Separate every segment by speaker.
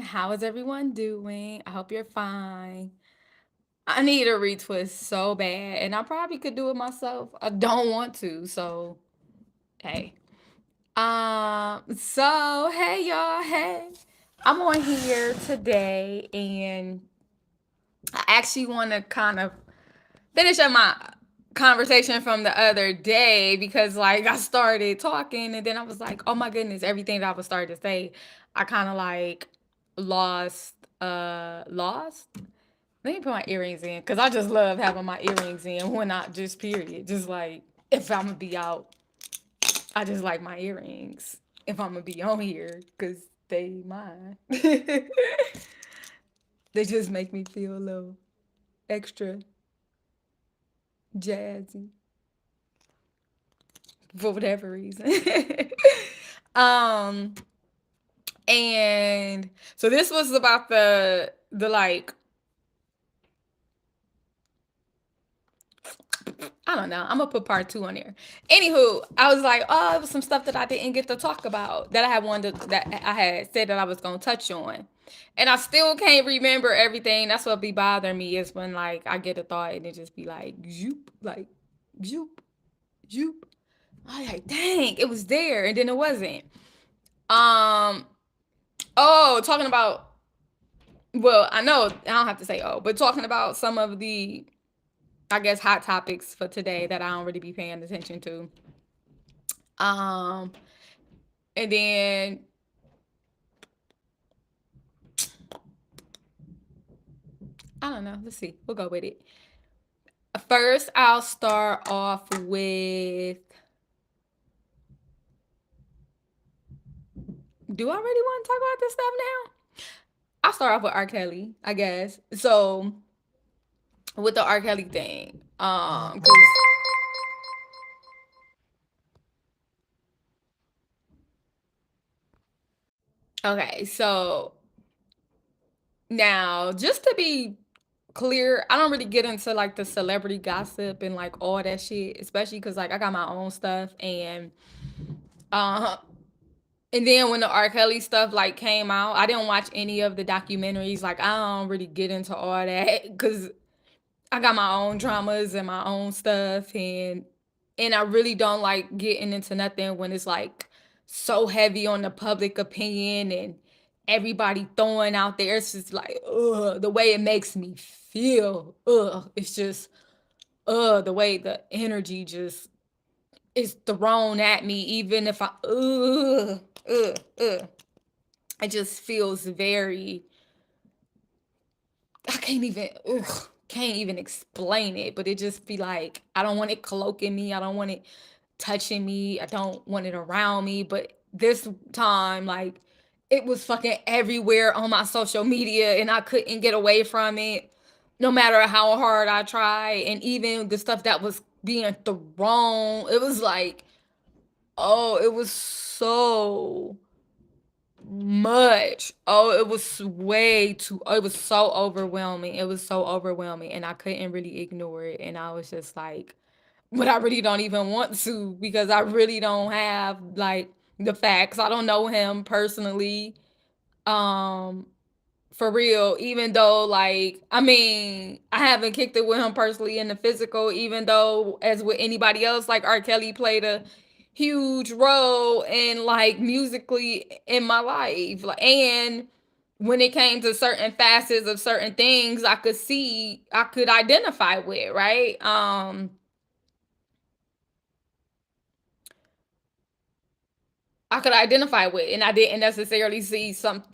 Speaker 1: How is everyone doing? I hope you're fine. I need a retwist so bad, and I probably could do it myself. I don't want to, so hey. So hey y'all, hey. I'm on here today and I actually want to kind of finish up my conversation from the other day because like I started talking and then I was like, oh my goodness, everything that I was starting to say, I kind of like lost. Let me put my earrings in because I just love having my earrings in when I just period. Just like if I'm gonna be out, I just like my earrings. If I'm gonna be on here because they mine. They just make me feel a little extra jazzy for whatever reason. um and so this was about the like I don't know. I'm gonna put part two on there. Anywho, I was like, oh, it was some stuff that I didn't get to talk about that I had wanted that I had said that I was gonna touch on, and I still can't remember everything. That's what be bothering me is when like I get a thought and it just be like zoop, zoop. I like, dang, it was there and then it wasn't. Um. Oh, talking about. Well, I know I don't have to say oh, but talking about some of the I guess hot topics for today that I don't really be paying attention to. Um, and then I don't know. Let's see. We'll go with it. First, I'll start off with. Do I really want to talk about this stuff now? I'll start off with R. Kelly, I guess. So with the R. Kelly thing, cause okay, so now just to be clear, I don't really get into like the celebrity gossip and like all that shit, especially because like I got my own stuff uh and then when the R. Kelly stuff like came out, I didn't watch any of the documentaries. Like I don't really get into all that because I got my own dramas and my own stuff, and I really don't like getting into nothing when it's like so heavy on the public opinion and everybody throwing out there. It's just like ugh, the way it makes me feel. Ugh, it's just the way the energy just is thrown at me, even if I ugh, ugh. It just feels very I can't even explain it, but it just be like I don't want it cloaking me. I don't want it touching me. I don't want it around me. But this time, like it was fucking everywhere on my social media and I couldn't get away from it no matter how hard I try. And even the stuff that was being thrown, it was like, oh, it was so much. Oh, it was way too it was so overwhelming. It was so overwhelming and I couldn't really ignore it and I was just like but I really don't even want to because I really don't have like the facts. I don't know him personally. Um for real, even though like I mean, I haven't kicked it with him personally in the physical, even though as with anybody else, like R. Kelly played a huge role in like musically in my life. Like and when it came to certain facets of certain things I could identify with, right? I could identify with, and I didn't necessarily see some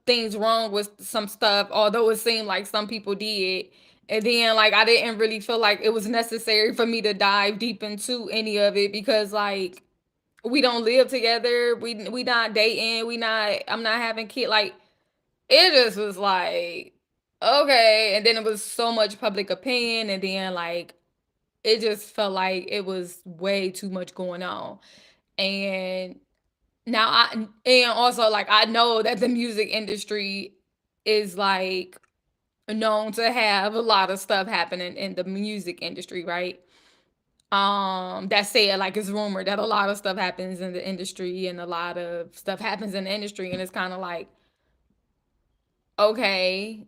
Speaker 1: things wrong with some stuff, although it seemed like some people did. And then like I didn't really feel like it was necessary for me to dive deep into any of it because like we don't live together, we not dating, we not I'm not having kid like it just was like okay, and then it was so much public opinion, and then like it just felt like it was way too much going on. And now I and also like I know that the music industry is like known to have a lot of stuff happening in the music industry, right? That said, like it's rumored that a lot of stuff happens in the industry and a lot of stuff happens in the industry, and it's kind of like okay,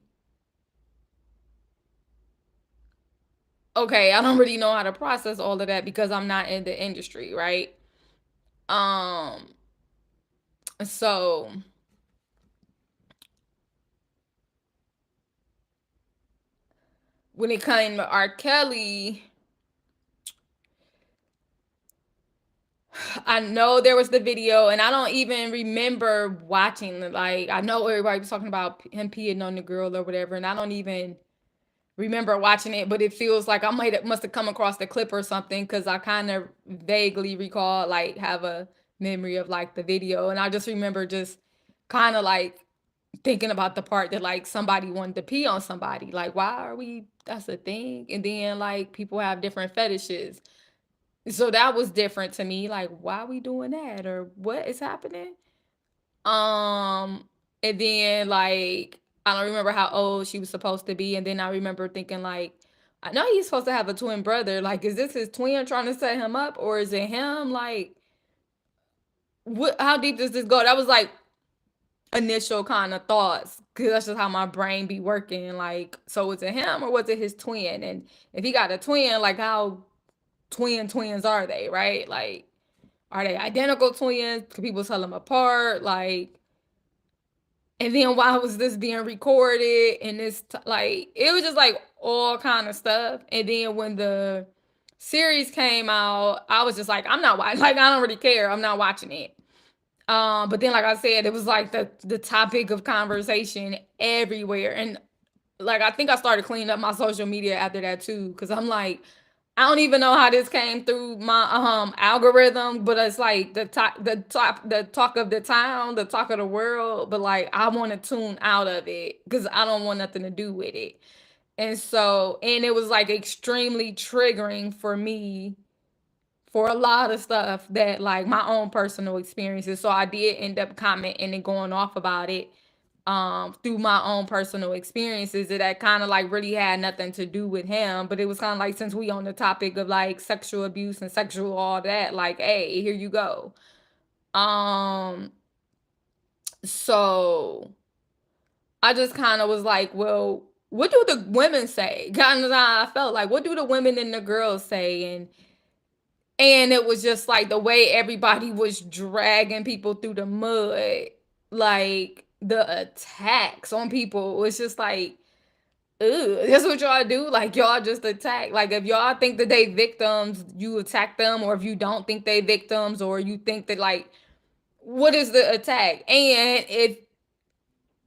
Speaker 1: okay, I don't really know how to process all of that because I'm not in the industry, right? Um, so when it came to R. Kelly, I know there was the video, and I don't even remember watching. Like, I know everybody was talking about him peeing on the girl or whatever, and I don't even remember watching it. But it feels like I must have come across the clip or something because I kind of vaguely recall, like, have a memory of like the video, and I just remember just kind of like thinking about the part that like somebody wanted to pee on somebody. Like, why are we? That's a thing, and then like people have different fetishes. So that was different to me. Like, why are we doing that? Or what is happening? Um, and then like I don't remember how old she was supposed to be. And then I remember thinking like, I know he's supposed to have a twin brother. Like, is this his twin trying to set him up? Or is it him? Like, what how deep does this go? That was like initial kind of thoughts. Cause that's just how my brain be working. Like, so was it him or was it his twin? And if he got a twin, like how twins are they, right? Like, are they identical twins? Can people tell them apart? Like, and then why was this being recorded? And like, it was just like all kind of stuff. And then when the series came out, I was just like, I'm not watching. Like, I don't really care. I'm not watching it. But then, like I said, it was like the topic of conversation everywhere, and like I think I started cleaning up my social media after that too, because I'm like, I don't even know how this came through my algorithm, but it's like the talk of the town, the talk of the world. But like I want to tune out of it because I don't want nothing to do with it. And so, and it was like extremely triggering for me for a lot of stuff that like my own personal experiences. So I did end up commenting and going off about it through my own personal experiences that kind of like really had nothing to do with him, but it was kind of like, since we on the topic of like sexual abuse and sexual all that, like, hey, here you go. um so I just kind of was like, well, what do the women say? Kind of how I felt like, what do the women and the girls say? And it was just like the way everybody was dragging people through the mud, like the attacks on people was just like, ugh, that's what y'all do. Like, y'all just attack. Like, if y'all think that they victims, you attack them, or if you don't think they victims, or you think that like, what is the attack? And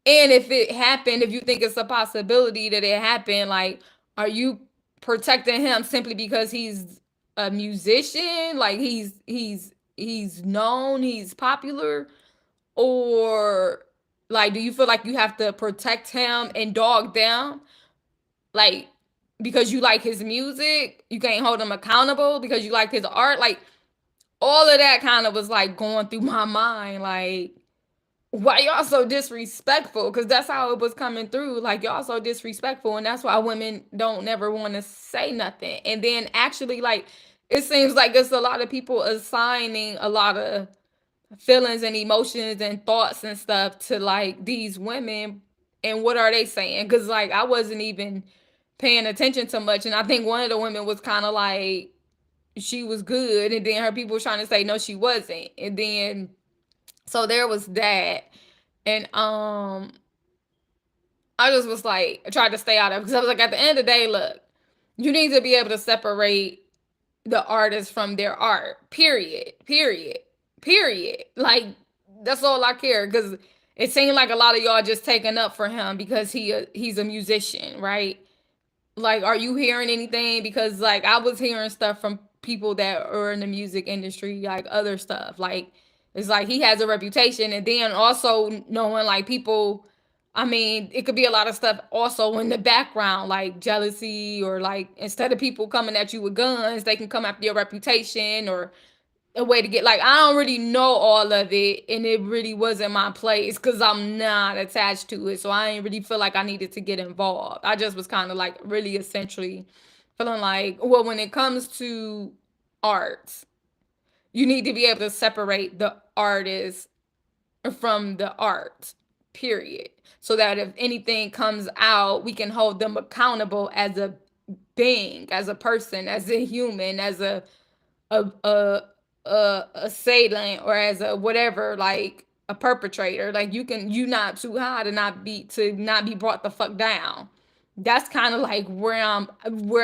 Speaker 1: if it happened, if you think it's a possibility that it happened, like, are you protecting him simply because he's a musician? Like, he's known, he's popular, or like, do you feel like you have to protect him and dog them? Like, because you like his music, you can't hold him accountable because you like his art. Like, all of that kind of was like going through my mind. Like, why y'all so disrespectful? Because that's how it was coming through. Like, y'all so disrespectful, and that's why women don't never want to say nothing. And then actually, like, it seems like it's a lot of people assigning a lot of feelings and emotions and thoughts and stuff to like these women. And what are they saying? Because like I wasn't even paying attention to much, and I think one of the women was kind of like she was good, and then her people were trying to say no, she wasn't. And then so there was that. And I just was like, I tried to stay out of it because I was like, at the end of the day, look, you need to be able to separate the artist from their art. Period. Period. Period. Like, that's all I care, because it seemed like a lot of y'all just taking up for him because he's a musician, right? Like, are you hearing anything? Because like I was hearing stuff from people that are in the music industry, like other stuff. Like, it's like he has a reputation, and then also knowing like people. I mean, it could be a lot of stuff also in the background, like jealousy, or like instead of people coming at you with guns, they can come after your reputation, or a way to get, like, I don't really know all of it, and it really wasn't my place because I'm not attached to it, so I didn't really feel like I needed to get involved. I just was kind of like really essentially feeling like, well, when it comes to art, you need to be able to separate the artist from the art. period. So that if anything comes out, we can hold them accountable as a being, as a person, as a human, as a a a assailant, or as a whatever, like a perpetrator. Like you not too high to not be brought the fuck down. That's kind of like where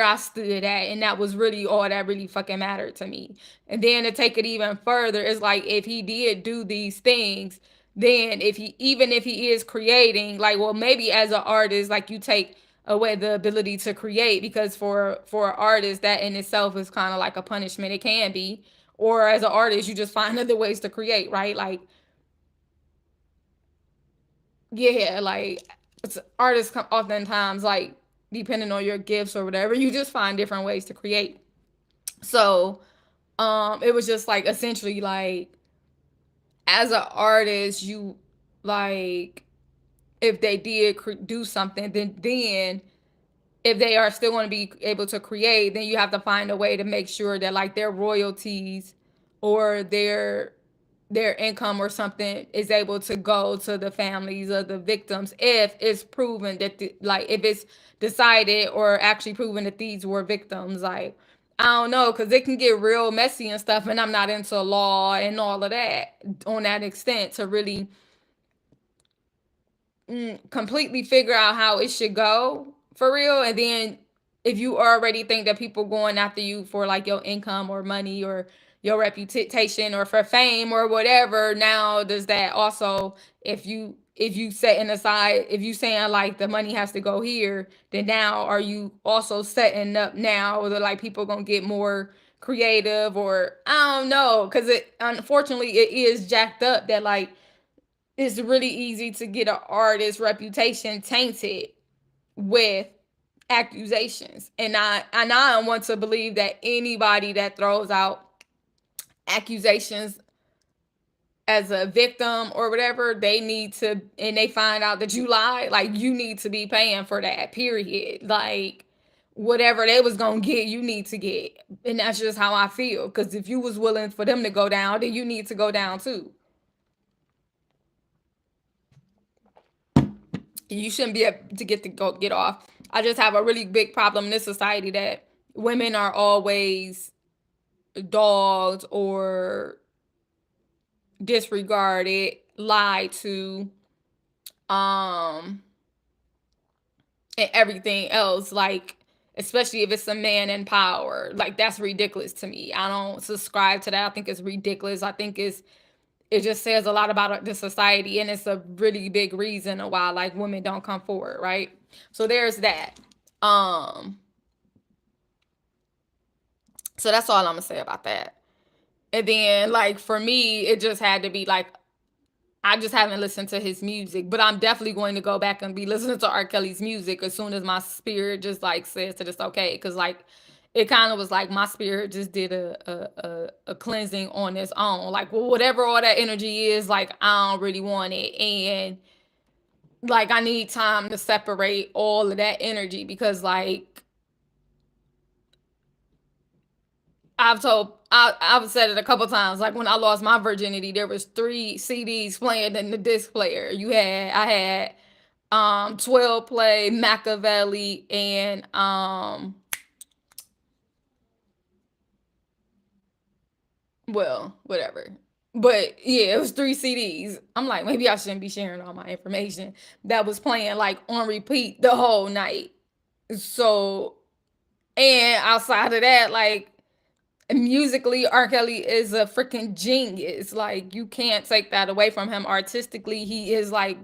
Speaker 1: I stood at, and that was really all that really fucking mattered to me. And then to take it even further, it's like if he did do these things, then if he even if he is creating, like, well, maybe as an artist, like, you take away the ability to create, because for an artist, that in itself is kind of like a punishment. It can be. Or as an artist, you just find other ways to create, right? Like, yeah, like, artists come oftentimes, like, depending on your gifts or whatever, you just find different ways to create. So it was just like, essentially, like, as an artist, you, like, if they did do something, then if they are still going to be able to create, then you have to find a way to make sure that, like, their royalties or their income or something is able to go to the families of the victims, if it's proven that like, if it's decided or actually proven that these were victims. Like, I don't know, because it can get real messy and stuff, and I'm not into law and all of that on that extent to really completely figure out how it should go for real. And then if you already think that people going after you for, like, your income or money or your reputation or for fame or whatever, now does that also, if you setting aside, if you saying, like, the money has to go here, then now are you also setting up now that, like, people gonna get more creative? Or I don't know, because it, unfortunately, it is jacked up that, like, it's really easy to get an artist's reputation tainted with accusations. And I don't want to believe that anybody that throws out accusations as a victim or whatever, they need to, and they find out that you lied, like, you need to be paying for that, period. Like, whatever they was gonna get, you need to get. And that's just how I feel. Because if you was willing for them to go down, then you need to go down too. You shouldn't be able to get off. I just have a really big problem in this society that women are always dogged or disregarded, lied to, um, and everything else. Like, especially if it's a man in power, like, that's ridiculous to me. I don't subscribe to that. I think it's ridiculous. I think it just says a lot about the society, and it's a really big reason why, like, women don't come forward, right? So there's that. um so that's all I'm gonna say about that. And then, like, for me, it just had to be like, I just haven't listened to his music, but I'm definitely going to go back and be listening to R. Kelly's music as soon as my spirit just, like, says that it's okay. Because, like, it kind of was like my spirit just did a cleansing on its own. Like, well, whatever all that energy is, like, I don't really want it. And, like, I need time to separate all of that energy, because, like, I've said it a couple times. Like, when I lost my virginity, there was 3 CDs playing in the disc player. I had 12 play, Machiavelli, and well, whatever. But yeah, it was 3 CDs. I'm like, maybe I shouldn't be sharing all my information. That was playing, like, on repeat the whole night. So, and outside of that, like, musically, R. Kelly is a freaking genius. Like, you can't take that away from him. Artistically, he is, like,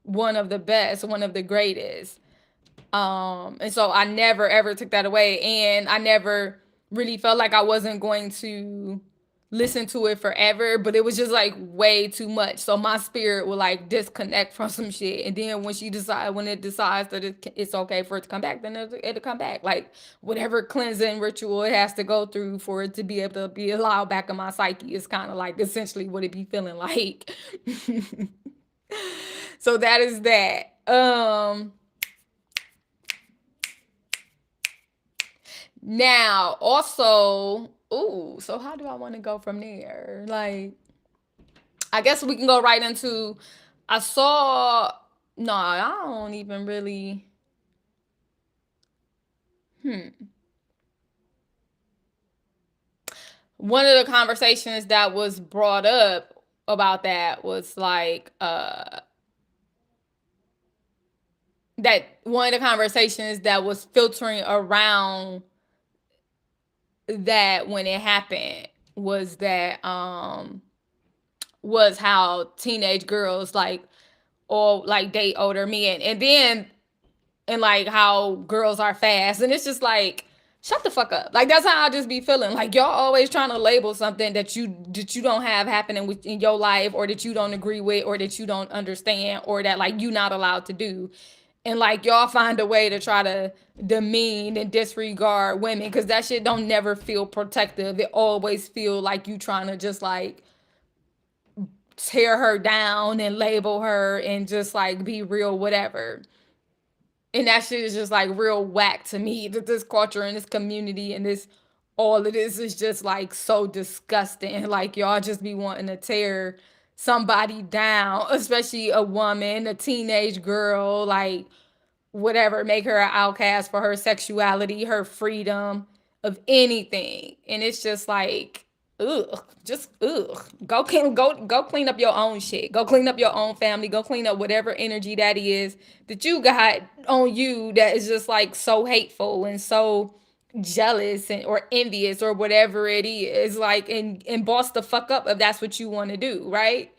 Speaker 1: one of the best, one of the greatest. And so I never ever took that away, and I never really felt like I wasn't going to listen to it forever, but it was just, like, way too much. So my spirit will, like, disconnect from some shit, and then when it decides that it's okay for it to come back, then it'll come back. Like, whatever cleansing ritual it has to go through for it to be able to be allowed back in my psyche is kind of like essentially what it be feeling like. So that is that. Now, also, ooh, so how do I want to go from there? Like, I guess we can go right into I saw, no, I don't even really, hmm. One of the conversations that was brought up about that was like, that one of the conversations that was filtering around that when it happened was that, was how teenage girls like, or like date older men, and then, and like how girls are fast, and it's just like, shut the fuck up. Like that's how I just be feeling. Like y'all always trying to label something that you don't have happening in your life, or that you don't agree with, or that you don't understand, or that like you not allowed to do. And like y'all find a way to try to demean and disregard women, because that shit don't never feel protective. It always feel like you trying to just like tear her down and label her and just like be real whatever. And that shit is just like real whack to me, that this culture and this community and this, all of this is just like so disgusting. Like y'all just be wanting to tear somebody down, especially a woman, a teenage girl, like whatever, make her an outcast for her sexuality, her freedom of anything. And it's just like, ugh, just ugh. Go clean up your own shit. Go clean up your own family. Go clean up whatever energy that is that you got on you, that is just like so hateful and so jealous and or envious or whatever it is. Like, and boss the fuck up if that's what you want to do, right?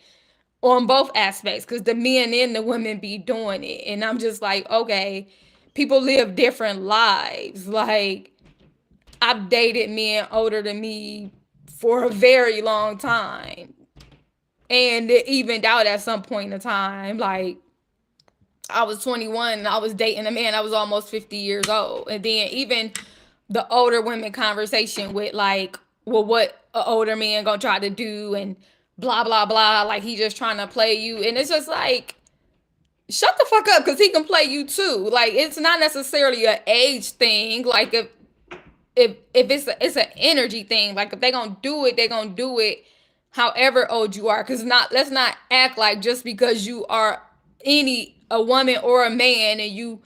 Speaker 1: On both aspects, because the men and the women be doing it, and I'm just like, okay, people live different lives. Like, I've dated men older than me for a very long time, and it evened out at some point in time. Like, I was 21 and I was dating a man that was almost 50 years old. And then even the older women conversation with like, well, what an older man gonna try to do and blah blah blah. Like he just trying to play you. And it's just like, shut the fuck up, because he can play you too. Like it's not necessarily an age thing. Like if it's an energy thing. Like if they gonna do it, they gonna do it however old you are. Cause not, let's not act like just because you are any a woman or a man and you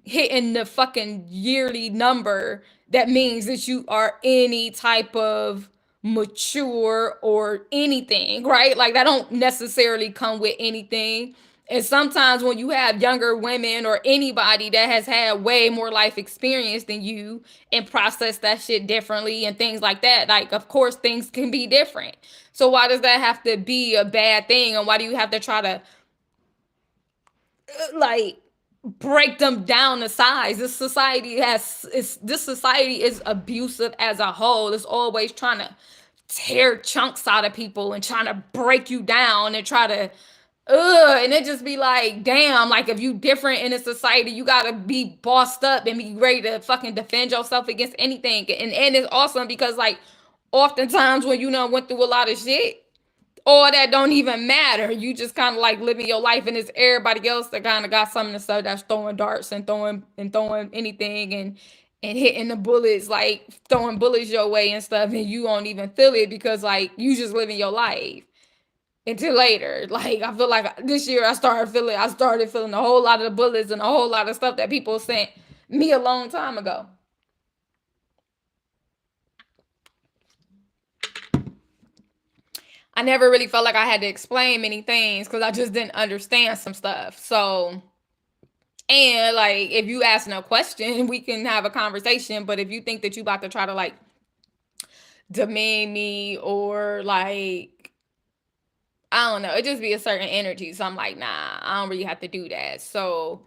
Speaker 1: hitting the fucking yearly number, that means that you are any type of mature or anything, right? Like that don't necessarily come with anything. And sometimes when you have younger women or anybody that has had way more life experience than you and process that shit differently and things like that, like of course things can be different. So why does that have to be a bad thing? And why do you have to try to like break them down to size? This society is abusive as a whole. It's always trying to tear chunks out of people and trying to break you down and try to and it just be like, damn, like if you different in a society, you gotta be bossed up and be ready to fucking defend yourself against anything. And it's awesome because like oftentimes when you know went through a lot of shit, all that don't even matter. You just kind of like living your life, and it's everybody else that kind of got something to say, that's throwing darts and throwing anything and hitting the bullets, like throwing bullets your way and stuff, and you don't even feel it because like you just living your life until later. Like I feel like this year I started feeling a whole lot of the bullets and a whole lot of stuff that people sent me a long time ago. I never really felt like I had to explain many things because I just didn't understand some stuff. So, and like, if you ask no question, we can have a conversation. But if you think that you about to try to like demean me or like, I don't know, it just be a certain energy. So I'm like, nah, I don't really have to do that. So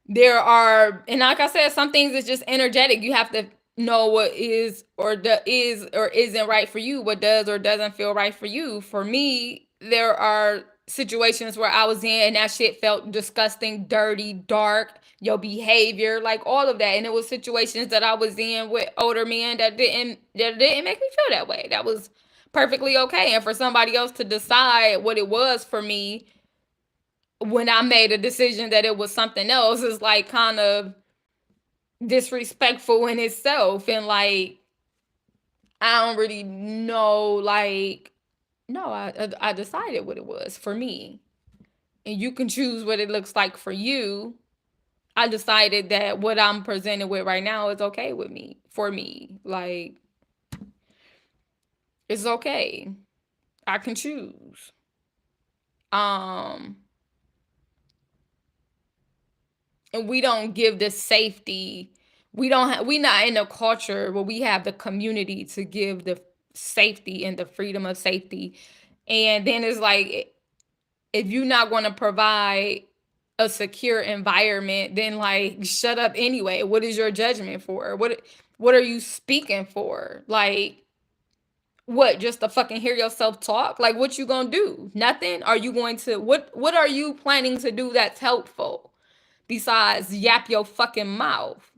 Speaker 1: there are, and like I said, some things is just energetic. You have to know what is or isn't right for you, what does or doesn't feel right for you. For me, there are situations where I was in and that shit felt disgusting, dirty, dark, your behavior, like all of that. And it was situations that I was in with older men that didn't make me feel that way. That was perfectly okay. And for somebody else to decide what it was for me when I made a decision that it was something else is like kind of disrespectful in itself. And like, I don't really know, like, No, I decided what it was for me, and you can choose what it looks like for you. I decided that what I'm presented with right now is okay with me, for me. Like, it's okay. I can choose. Um, and we don't give the safety. We don't have, we not in a culture where we have the community to give the safety and the freedom of safety. And then it's like, if you're not going to provide a secure environment, then like shut up anyway. What is your judgment for? What are you speaking for? Like, what, just to fucking hear yourself talk? Like, what you gonna do? Nothing? Are you going to, what are you planning to do that's helpful besides yap your fucking mouth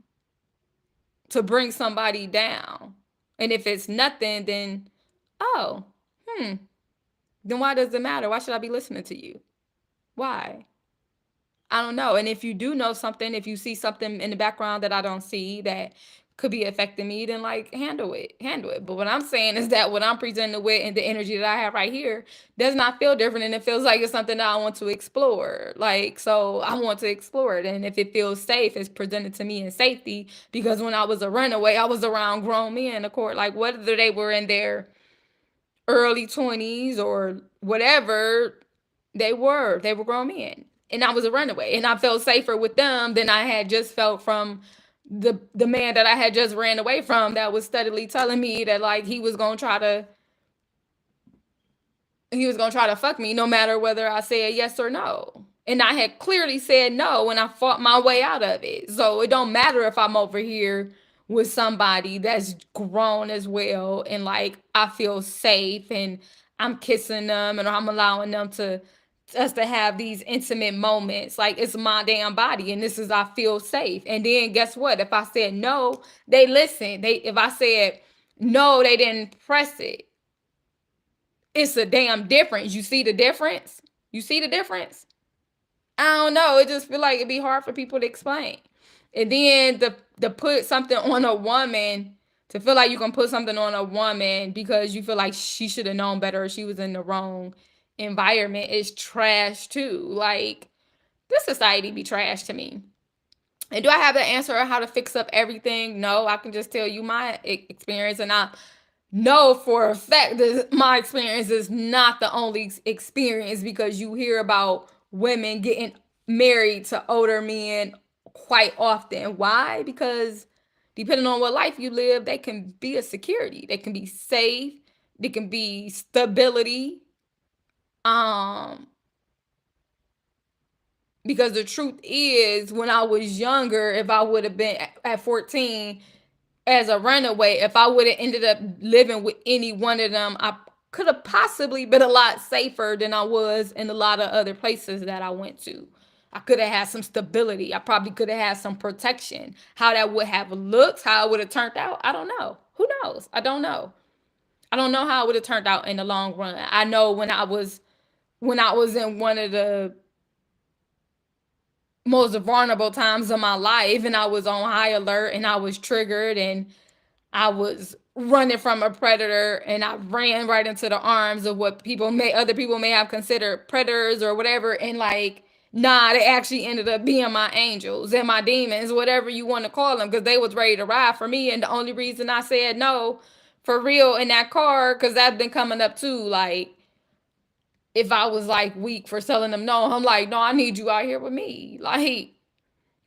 Speaker 1: to bring somebody down? And if it's nothing, then oh, then why does it matter? Why should I be listening to you? Why? I don't know. And if you do know something, if you see something in the background that I don't see that could be affecting me, then like handle it. Handle it. But what I'm saying is that what I'm presenting with and the energy that I have right here does not feel different. And it feels like it's something that I want to explore. Like, so I want to explore it. And if it feels safe, it's presented to me in safety. Because when I was a runaway, I was around grown men, of course, like whether they were in their early 20s or whatever, they were grown men, and I was a runaway, and I felt safer with them than I had just felt from the man that I had just ran away from, that was steadily telling me that like he was gonna try to fuck me no matter whether I said yes or no. And I had clearly said no, and I fought my way out of it. So it don't matter if I'm over here with somebody that's grown as well, and like I feel safe, and I'm kissing them, and I'm allowing them to us to have these intimate moments. Like, it's my damn body, and this is, I feel safe. And then guess what? If I said no, they listened. If I said no, they didn't press it. It's a damn difference. You see the difference? You see the difference? I don't know. It just feel like it'd be hard for people to explain. And then to put something on a woman, to feel like you can put something on a woman because you feel like she should have known better or she was in the wrong environment, is trash too. Like, this society be trash to me. And do I have the answer on how to fix up everything? No, I can just tell you my experience, and I know for a fact that my experience is not the only experience, because you hear about women getting married to older men quite often. Why? Because depending on what life you live, they can be a security, they can be safe, they can be stability. Um, because the truth is, when I was younger, if I would have been at 14 as a runaway, if I would have ended up living with any one of them, I could have possibly been a lot safer than I was in a lot of other places that I went to. I could have had some stability. I probably could have had some protection. How that would have looked, how it would have turned out, I don't know. Who knows? I don't know. I don't know how it would have turned out in the long run. I know when I was in one of the most vulnerable times of my life, and I was on high alert, and I was triggered, and I was running from a predator, and I ran right into the arms of what other people may have considered predators or whatever. And like, nah, they actually ended up being my angels and my demons, whatever you want to call them, because they was ready to ride for me. And the only reason I said no for real in that car, because that's been coming up too. Like, if I was like weak for telling them no, I'm like, no, I need you out here with me. Like,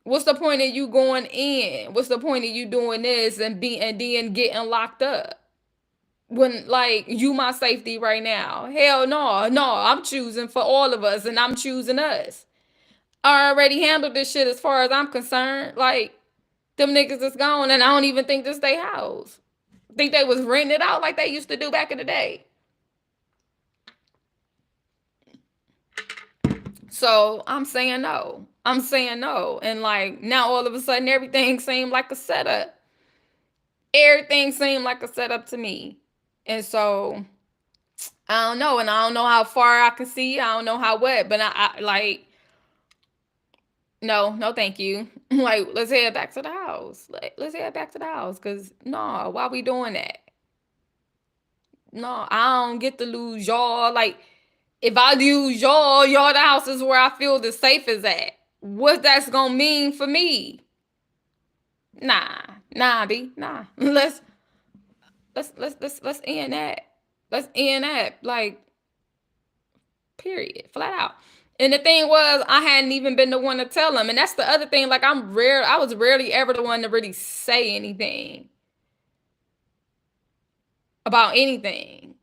Speaker 1: what's the point of you going in? What's the point of you doing this and then getting locked up? When like you my safety right now. Hell no, no, I'm choosing for all of us, and I'm choosing us. I already handled this shit as far as I'm concerned. Like, them niggas is gone, and I don't even think this they house. Think they was renting it out like they used to do back in the day. So I'm saying no. I'm saying no. And like, now all of a sudden everything seemed like a setup. Everything seemed like a setup to me. And so I don't know. And I don't know how far I can see. I don't know how wet, but I like, no, no, thank you. Like, let's head back to the house. Let's head back to the house. Cause no, why we doing that? No, I don't get to lose y'all. Like, if I lose y'all the houses where I feel the safest at. What that's gonna mean for me? Nah, nah, B, nah. Let's end that. Let's end that. Like, period, flat out. And the thing was, I hadn't even been the one to tell him, and that's the other thing. Like, I was rarely ever the one to really say anything about anything.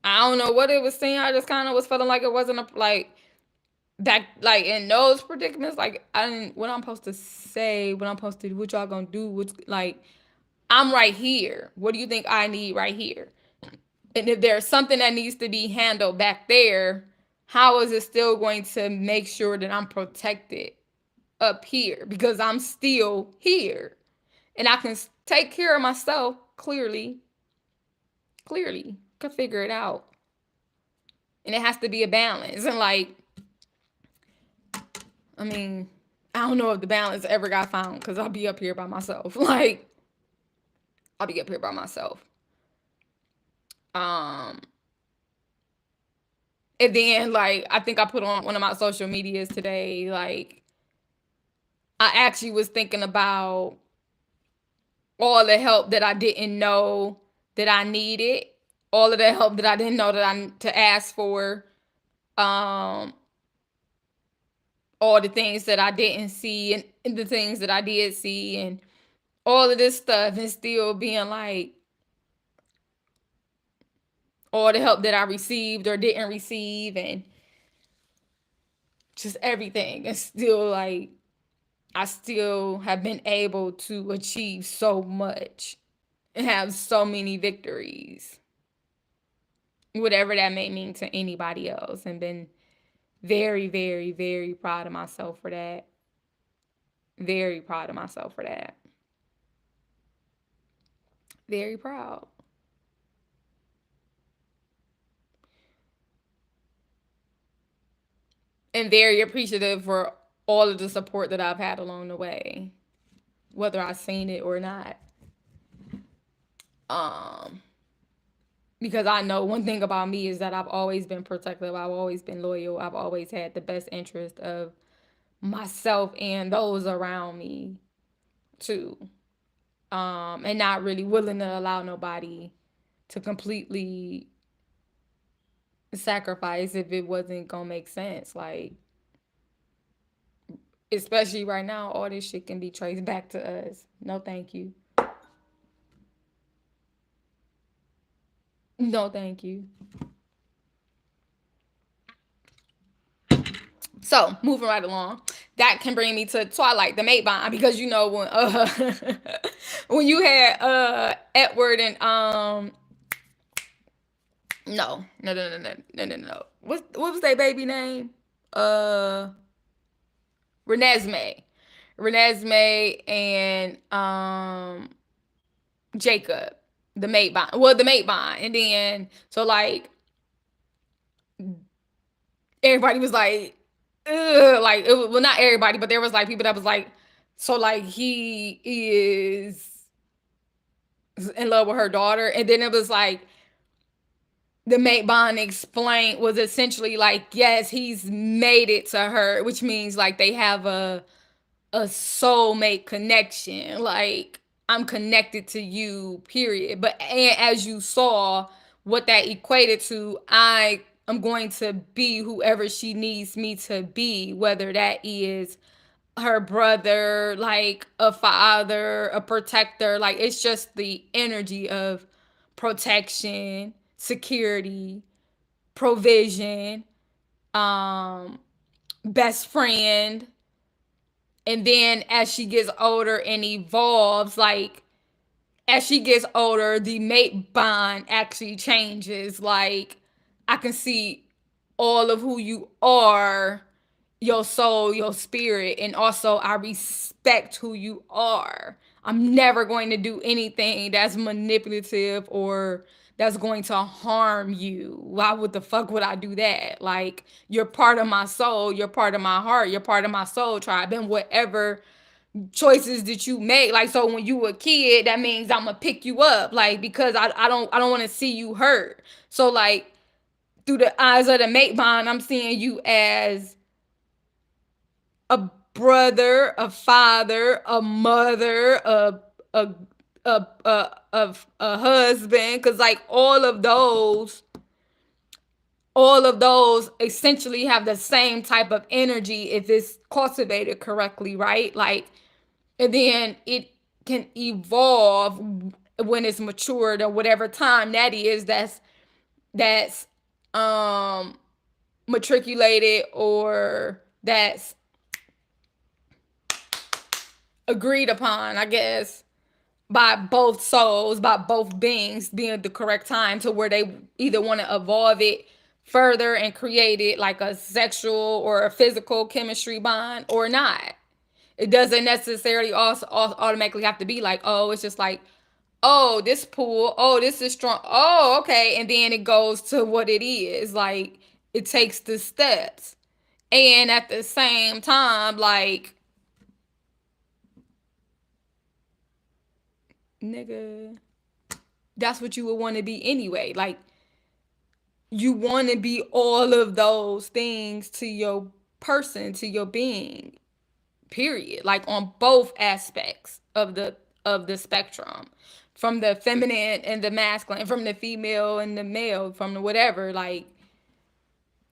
Speaker 1: I don't know what it was saying. I just kind of was feeling like it wasn't a like back like in those predicaments. Like, I didn't what I'm supposed to say, what I'm supposed to do, what y'all gonna do. What's like I'm right here. What do you think I need right here? And if there's something that needs to be handled back there, how is it still going to make sure that I'm protected up here? Because I'm still here and I can take care of myself clearly. Clearly, can figure it out. And it has to be a balance. And like, I mean, I don't know if the balance ever got found because I'll be up here by myself. Like, I'll be up here by myself. Um, and then like I think I put on one of my social medias today, like I actually was thinking about all the help that I didn't know that I needed, all of the help that I didn't know that I to ask for, um, all the things that I didn't see and the things that I did see and all of this stuff and still being like all the help that I received or didn't receive and just everything. And still like I still have been able to achieve so much and have so many victories. Whatever that may mean to anybody else. And been very, very, very proud of myself for that. Very proud of myself for that. Very proud. And very appreciative for all of the support that I've had along the way, whether I've seen it or not. Um, because I know one thing about me is that I've always been protective. I've always been loyal. I've always had the best interest of myself and those around me too. And not really willing to allow nobody to completely sacrifice if it wasn't gonna make sense. Like, especially right now, all this shit can be traced back to us. No, thank you. No, thank you. So moving right along, that can bring me to Twilight, the mate bond, because you know when when you had Edward and no. What was their baby name? Uh Renesmee. Renesmee and Jacob, the mate bond. Well, the mate bond. And then so like everybody was like, ugh, like it was, well not everybody, but there was like people that was like, so like he is in love with her daughter. And then it was like the mate bond explained was essentially like, yes, he's made it to her, which means like they have a soulmate connection. Like I'm connected to you, period. But and as you saw what that equated to, I am going to be whoever she needs me to be, whether that is her brother, like a father, a protector. Like it's just the energy of protection, security, provision, um, best friend. And then as she gets older and evolves, like as she gets older, the mate bond actually changes. Like I can see all of who you are, your soul, your spirit, and also I respect who you are. I'm never going to do anything that's manipulative or that's going to harm you. Why would the fuck would I do that? Like you're part of my soul, you're part of my heart, you're part of my soul tribe, and whatever choices that you make. Like, so when you a kid, that means I'm gonna pick you up, like, because I don't want to see you hurt. So like, through the eyes of the mate bond, I'm seeing you as a brother, a father, a mother, a a husband, because like all of those essentially have the same type of energy if it's cultivated correctly, right? Like, and then it can evolve when it's matured, or whatever time that is, that's um matriculated, or that's agreed upon, I guess, by both souls, by both beings, being at the correct time, to where they either want to evolve it further and create it like a sexual or a physical chemistry bond, or not. It doesn't necessarily also automatically have to be like, oh, it's just like, oh, this pool, oh, this is strong, oh, okay, and then it goes to what it is. Like, it takes the steps, and at the same time, like, nigga, that's what you would want to be anyway. Like, you want to be all of those things to your person, to your being, period. Like, on both aspects of the spectrum, from the feminine and the masculine, from the female and the male, from the whatever, like,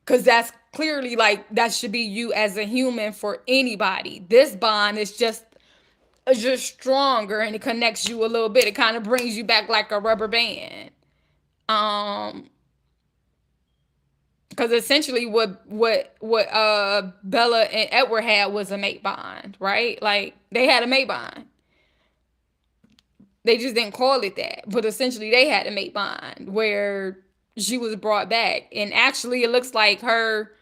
Speaker 1: because that's clearly, like, that should be you as a human for anybody. This bond is just stronger, and it connects you a little bit. It kind of brings you back like a rubber band. Um, because essentially what Bella and Edward had was a mate bond, right? Like, they had a mate bond. They just didn't call it that, but essentially they had a mate bond where she was brought back, and actually it looks like her,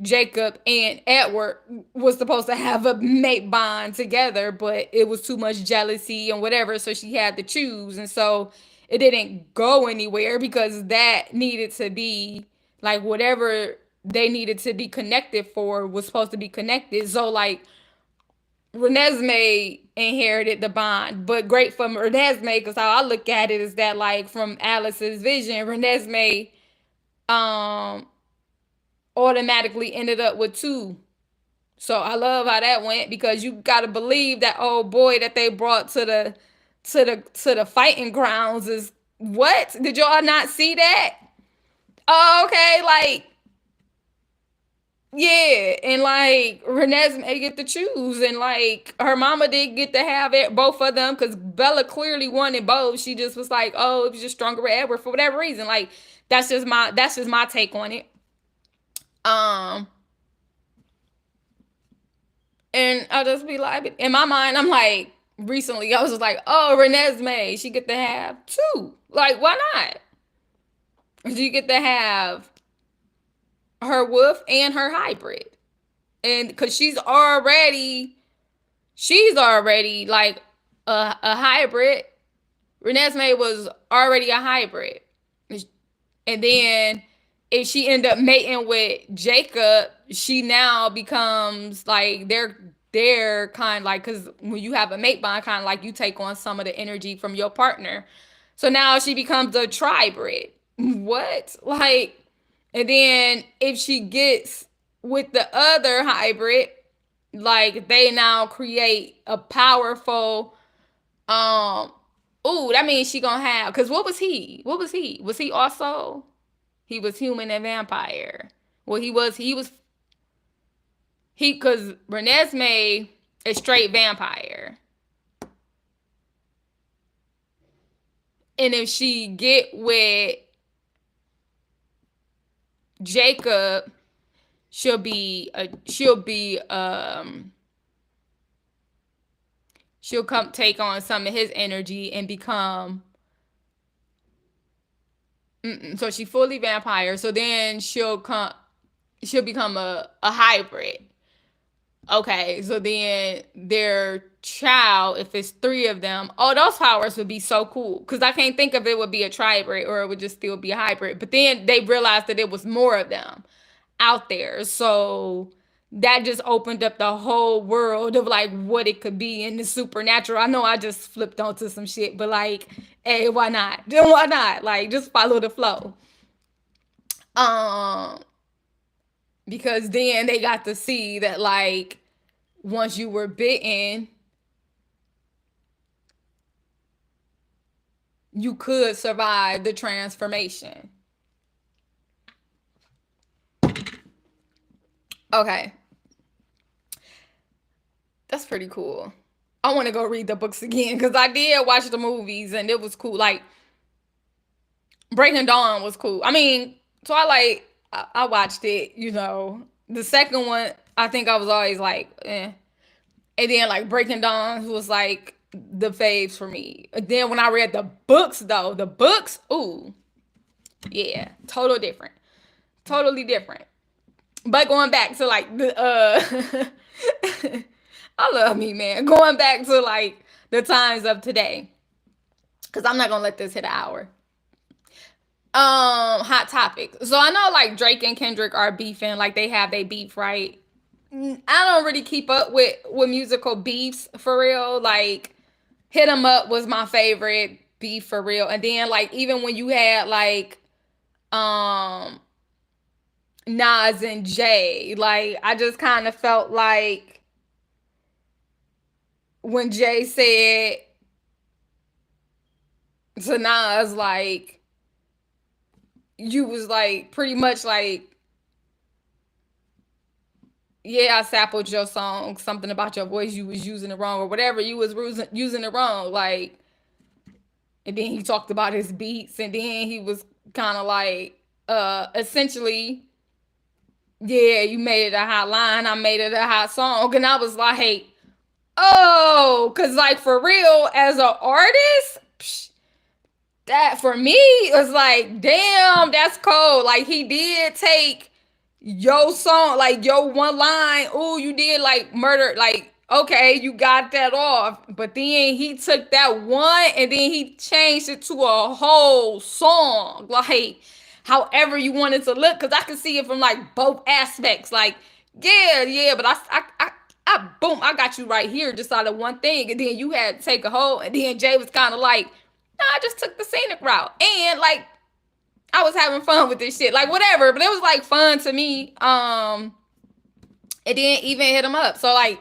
Speaker 1: Jacob, and Edward was supposed to have a mate bond together, but it was too much jealousy and whatever, so she had to choose. And so it didn't go anywhere, because that needed to be, like, whatever they needed to be connected for was supposed to be connected. So, like, Renesmee inherited the bond, but great for Renesmee, because how I look at it is that, like, from Alice's vision, Renesmee um automatically ended up with two. So I love how that went, because you gotta believe that old boy that they brought to the fighting grounds is what? Did y'all not see that? Oh, okay, like, yeah, and like, Renesmee get to choose, and like, her mama did get to have it, both of them, because Bella clearly wanted both. She just was like, oh, it was just stronger with Edward for whatever reason. Like, that's just my take on it. Um, And I'll just be like, in my mind, I'm like, recently, I was just like, oh, Renesmee, she get to have two. Like, why not? She get to have her wolf and her hybrid. And because she's already like a hybrid. Renesmee was already a hybrid. And then if she end up mating with Jacob, she now becomes like, they're kind of like, because when you have a mate bond, kind of like, you take on some of the energy from your partner. So now she becomes a tribrid. What? Like, and then if she gets with the other hybrid, like, they now create a powerful um ooh, that means she gonna have, because what was he? What was he? Was he also, he was human and vampire? Well, he because Renesmee is straight vampire. And if she get with Jacob, she'll come take on some of his energy and become, so she fully vampire. So then she'll become a hybrid. Okay, so then their child, if it's three of them, oh, those powers would be so cool. Because I can't think of it would be a tribrid, or it would just still be a hybrid. But then they realized that it was more of them out there. So that just opened up the whole world of like what it could be in the supernatural. I know I just flipped onto some shit, but like, hey, why not? Then why not? Like, just follow the flow. Um, because then they got to see that like once you were bitten, you could survive the transformation. Okay, that's pretty cool. I want to go read the books again because I did watch the movies and it was cool. Like Breaking Dawn was cool. I mean, Twilight, I watched it. The second one, I think I was always like, eh. And then like Breaking Dawn was like the faves for me. Then when I read the books, though, the books, ooh, yeah, totally different. But going back to like the I love me, man. Going back to like the times of today, because I'm not gonna let this hit an hour. Hot topic. So I know like Drake and Kendrick are beefing, like they have they beef, right? I don't really keep up with musical beefs for real. Like Hit 'em Up was my favorite beef for real. And then like even when you had like um Nas and Jay, like I just kind of felt like when Jay said to Nas like you was like pretty much like, yeah, I sampled your song, something about your voice, you was using it wrong or whatever, you was using it wrong. Like, and then he talked about his beats, and then he was kind of like, essentially, yeah, you made it a hot line, I made it a hot song. And I was like, oh, because like for real, as an artist, psh, that for me was like, damn, that's cold. Like he did take yo song, like yo one line, oh, you did like murder, like okay, you got that off. But then he took that one and then he changed it to a whole song. Like however you want it to look, because I can see it from like both aspects. Like, yeah, but boom, I got you right here just out of one thing. And then you had to take a whole, and then Jay was kind of like, nah, I just took the scenic route. And like I was having fun with this shit. Like whatever, but it was like fun to me. It didn't even hit him up. So like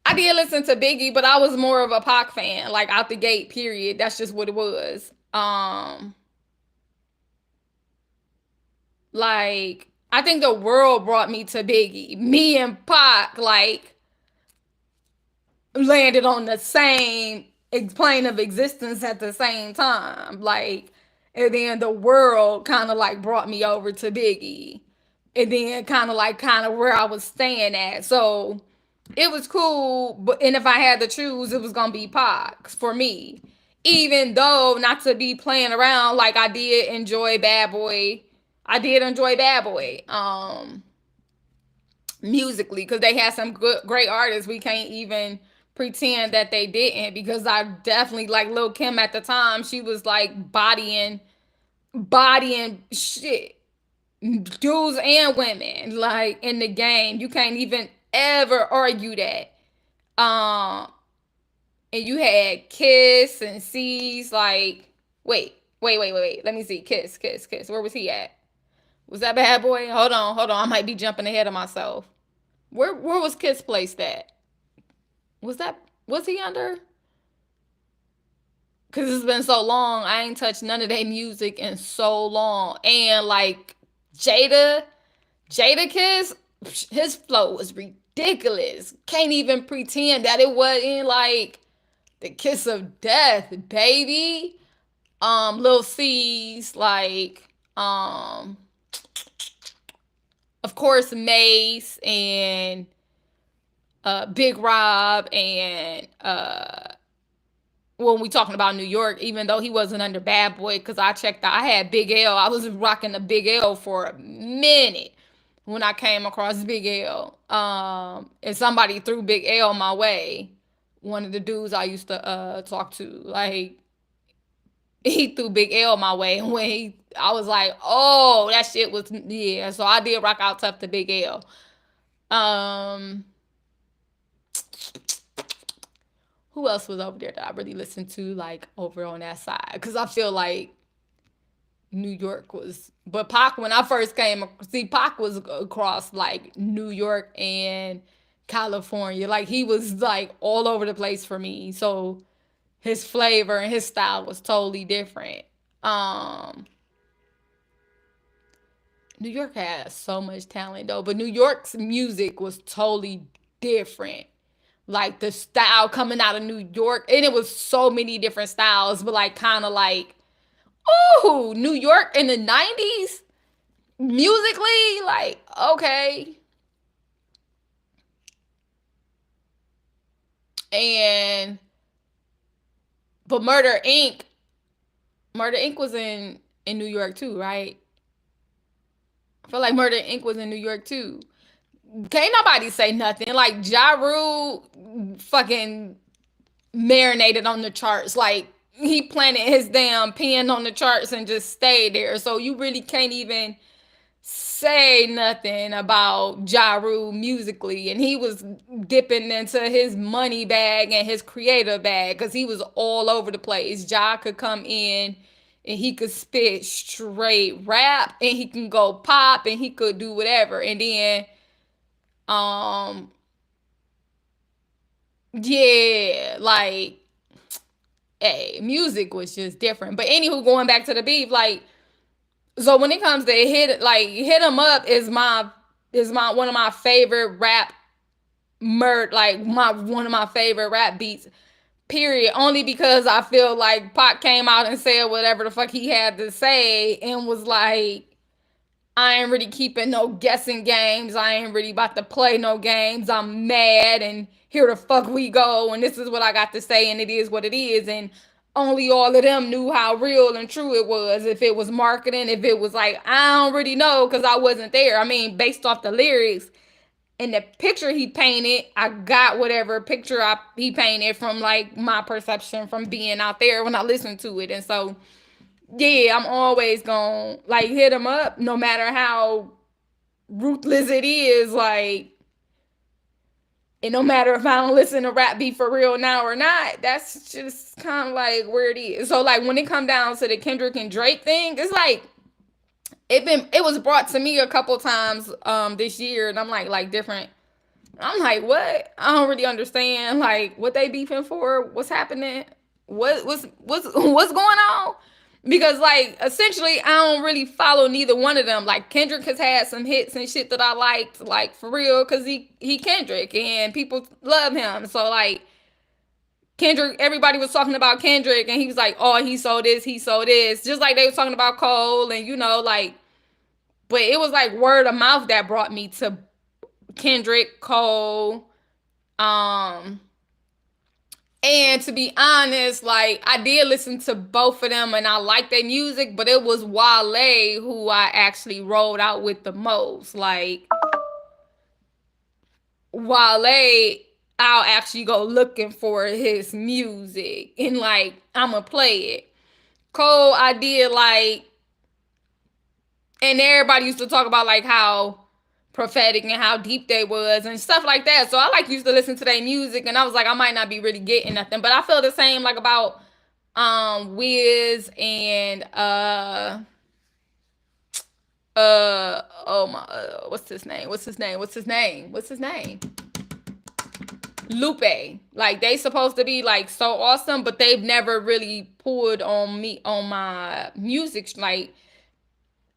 Speaker 1: I did listen to Biggie, but I was more of a Pac fan, like out the gate, period. That's just what it was. Like I think the world brought me to Biggie. Me and Pac like landed on the same plane of existence at the same time. Like, and then the world kind of like brought me over to Biggie. And then kind of where I was staying at. So it was cool, but and if I had to choose, it was gonna be Pac for me. Even though not to be playing around, like I did enjoy Bad Boy. I did enjoy Bad Boy. Musically, because they had some good great artists. We can't even pretend that they didn't, because I definitely like Lil Kim at the time. She was like bodying shit, dudes and women, like in the game. You can't even ever argue that. Um, and you had Kiss and C's. Like, wait. Let me see. Kiss. Where was he at? Was that Bad Boy? Hold on. I might be jumping ahead of myself. Where was Kiss placed at? Was he under? Cause it's been so long. I ain't touched none of their music in so long. And like Jada, Jada Kiss, his flow was ridiculous. Can't even pretend that it wasn't like the kiss of death, baby. Lil C's, like, of course, Mace and Big Rob and when we talking about New York, even though he wasn't under Bad Boy, because I checked out, I had Big L. I was rocking the Big L for a minute when I came across Big L. And somebody threw Big L my way. One of the dudes I used to talk to, like, he threw Big L my way, and I was like, oh, that shit was, yeah. So I did rock out tough to Big L. Um, who else was over there that I really listened to, like over on that side? Because I feel like New York was, but Pac, when I first came, see, Pac was across like New York and California. Like he was like all over the place for me. So his flavor and his style was totally different. Um, New York has so much talent though, but New York's music was totally different. Like the style coming out of New York, and it was so many different styles, but like kind of like, ooh, New York in the 90s musically, like, okay. And but Murder Inc. was in New York too, right? I feel like Murder Inc. was in New York too. Can't nobody say nothing. Like Ja Rule fucking marinated on the charts. Like he planted his damn pen on the charts and just stayed there. So you really can't even say nothing about Ja Rule musically. And he was dipping into his money bag and his creator bag because he was all over the place. Ja could come in and he could spit straight rap and he can go pop and he could do whatever. And then um yeah, like hey, music was just different. But anywho, going back to the beef, like so when it comes to hit 'em up is my one of my favorite rap like my one of my favorite rap beats. Period. Only because I feel like Pac came out and said whatever the fuck he had to say and was like, I ain't really keeping no guessing games. I ain't really about to play no games. I'm mad and here the fuck we go. And this is what I got to say and it is what it is. And only all of them knew how real and true it was. If it was marketing, if it was like, I don't really know because I wasn't there. I mean, based off the lyrics and the picture he painted, I got whatever picture he painted from like my perception from being out there when I listened to it. And so yeah, I'm always gonna like hit him up, no matter how ruthless it is. Like, and no matter if I don't listen to rap beat for real now or not, that's just kind of like where it is. So like when it come down to the Kendrick and Drake thing, it's like it was brought to me a couple times this year, and I'm like different. I'm like, what? I don't really understand like what they beefing for, what's happening, what's going on? Because like essentially I don't really follow neither one of them. Like Kendrick has had some hits and shit that I liked, like for real, cause he Kendrick and people love him. So like Kendrick, everybody was talking about Kendrick and he was like, oh, he sold this. Just like they was talking about Cole and like, but it was like word of mouth that brought me to Kendrick, Cole, um, and to be honest, like I did listen to both of them and I like their music, but it was Wale who I actually rolled out with the most. Like Wale, I'll actually go looking for his music and like I'ma play it. Cole, I did like, and everybody used to talk about like how prophetic and how deep they was and stuff like that. So I like used to listen to their music and I was like, I might not be really getting nothing. But I feel the same like about Wiz and oh my what's his name? Lupe. Like they supposed to be like so awesome, but they've never really pulled on me on my music like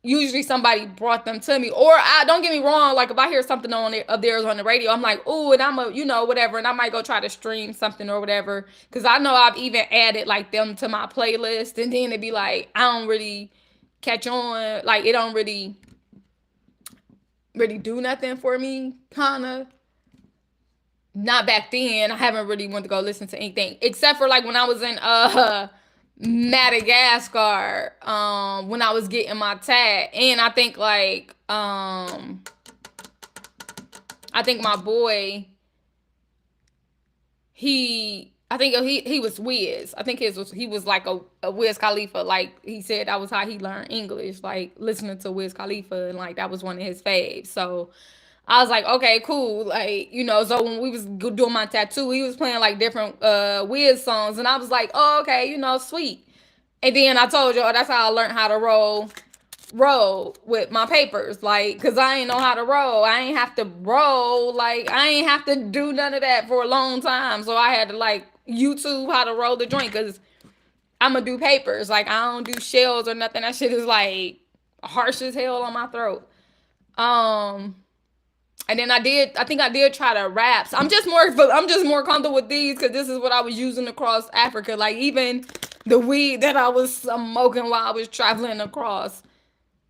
Speaker 1: usually somebody brought them to me. Or I don't get me wrong, like if I hear something on it of theirs on the radio, I'm like, ooh, and I'm a whatever, and I might go try to stream something or whatever. Cause I know I've even added like them to my playlist, and then it'd be like, I don't really catch on, like it don't really do nothing for me, kinda. Not back then. I haven't really went to go listen to anything. Except for like when I was in Madagascar, when I was getting my tag. And I think my boy, he was Wiz. I think he was like a Wiz Khalifa. Like he said that was how he learned English, like listening to Wiz Khalifa, and like that was one of his faves. So I was like, okay, cool. Like, so when we was doing my tattoo, he was playing like different Wiz songs, and I was like, oh, okay, sweet. And then I told y'all that's how I learned how to roll with my papers, like, cause I ain't know how to roll. I ain't have to roll, like, I ain't have to do none of that for a long time. So I had to like YouTube how to roll the joint, cause I'ma do papers. Like, I don't do shells or nothing. That shit is like harsh as hell on my throat. Um, and then I think I did try to raps. I'm just more comfortable with these because this is what I was using across Africa. Like, even the weed that I was smoking while I was traveling across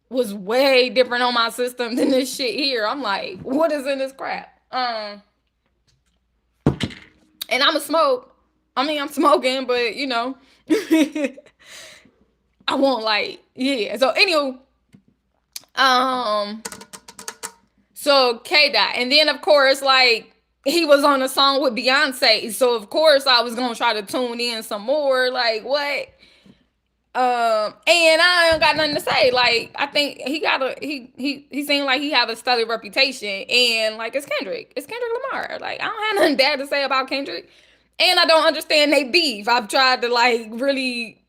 Speaker 1: was way different on my system than this shit here. I'm like, what is in this crap? And I'm a smoke. I mean, I'm smoking, but I won't, like, yeah. So anyway, um, so K Dot, and then of course, like, he was on a song with Beyonce, so of course I was gonna try to tune in some more. Like, what? And I ain't got nothing to say. Like, I think he got a he seemed like he have a stellar reputation, and like, it's Kendrick Lamar. Like, I don't have nothing bad to say about Kendrick, and I don't understand they beef. I've tried to like really.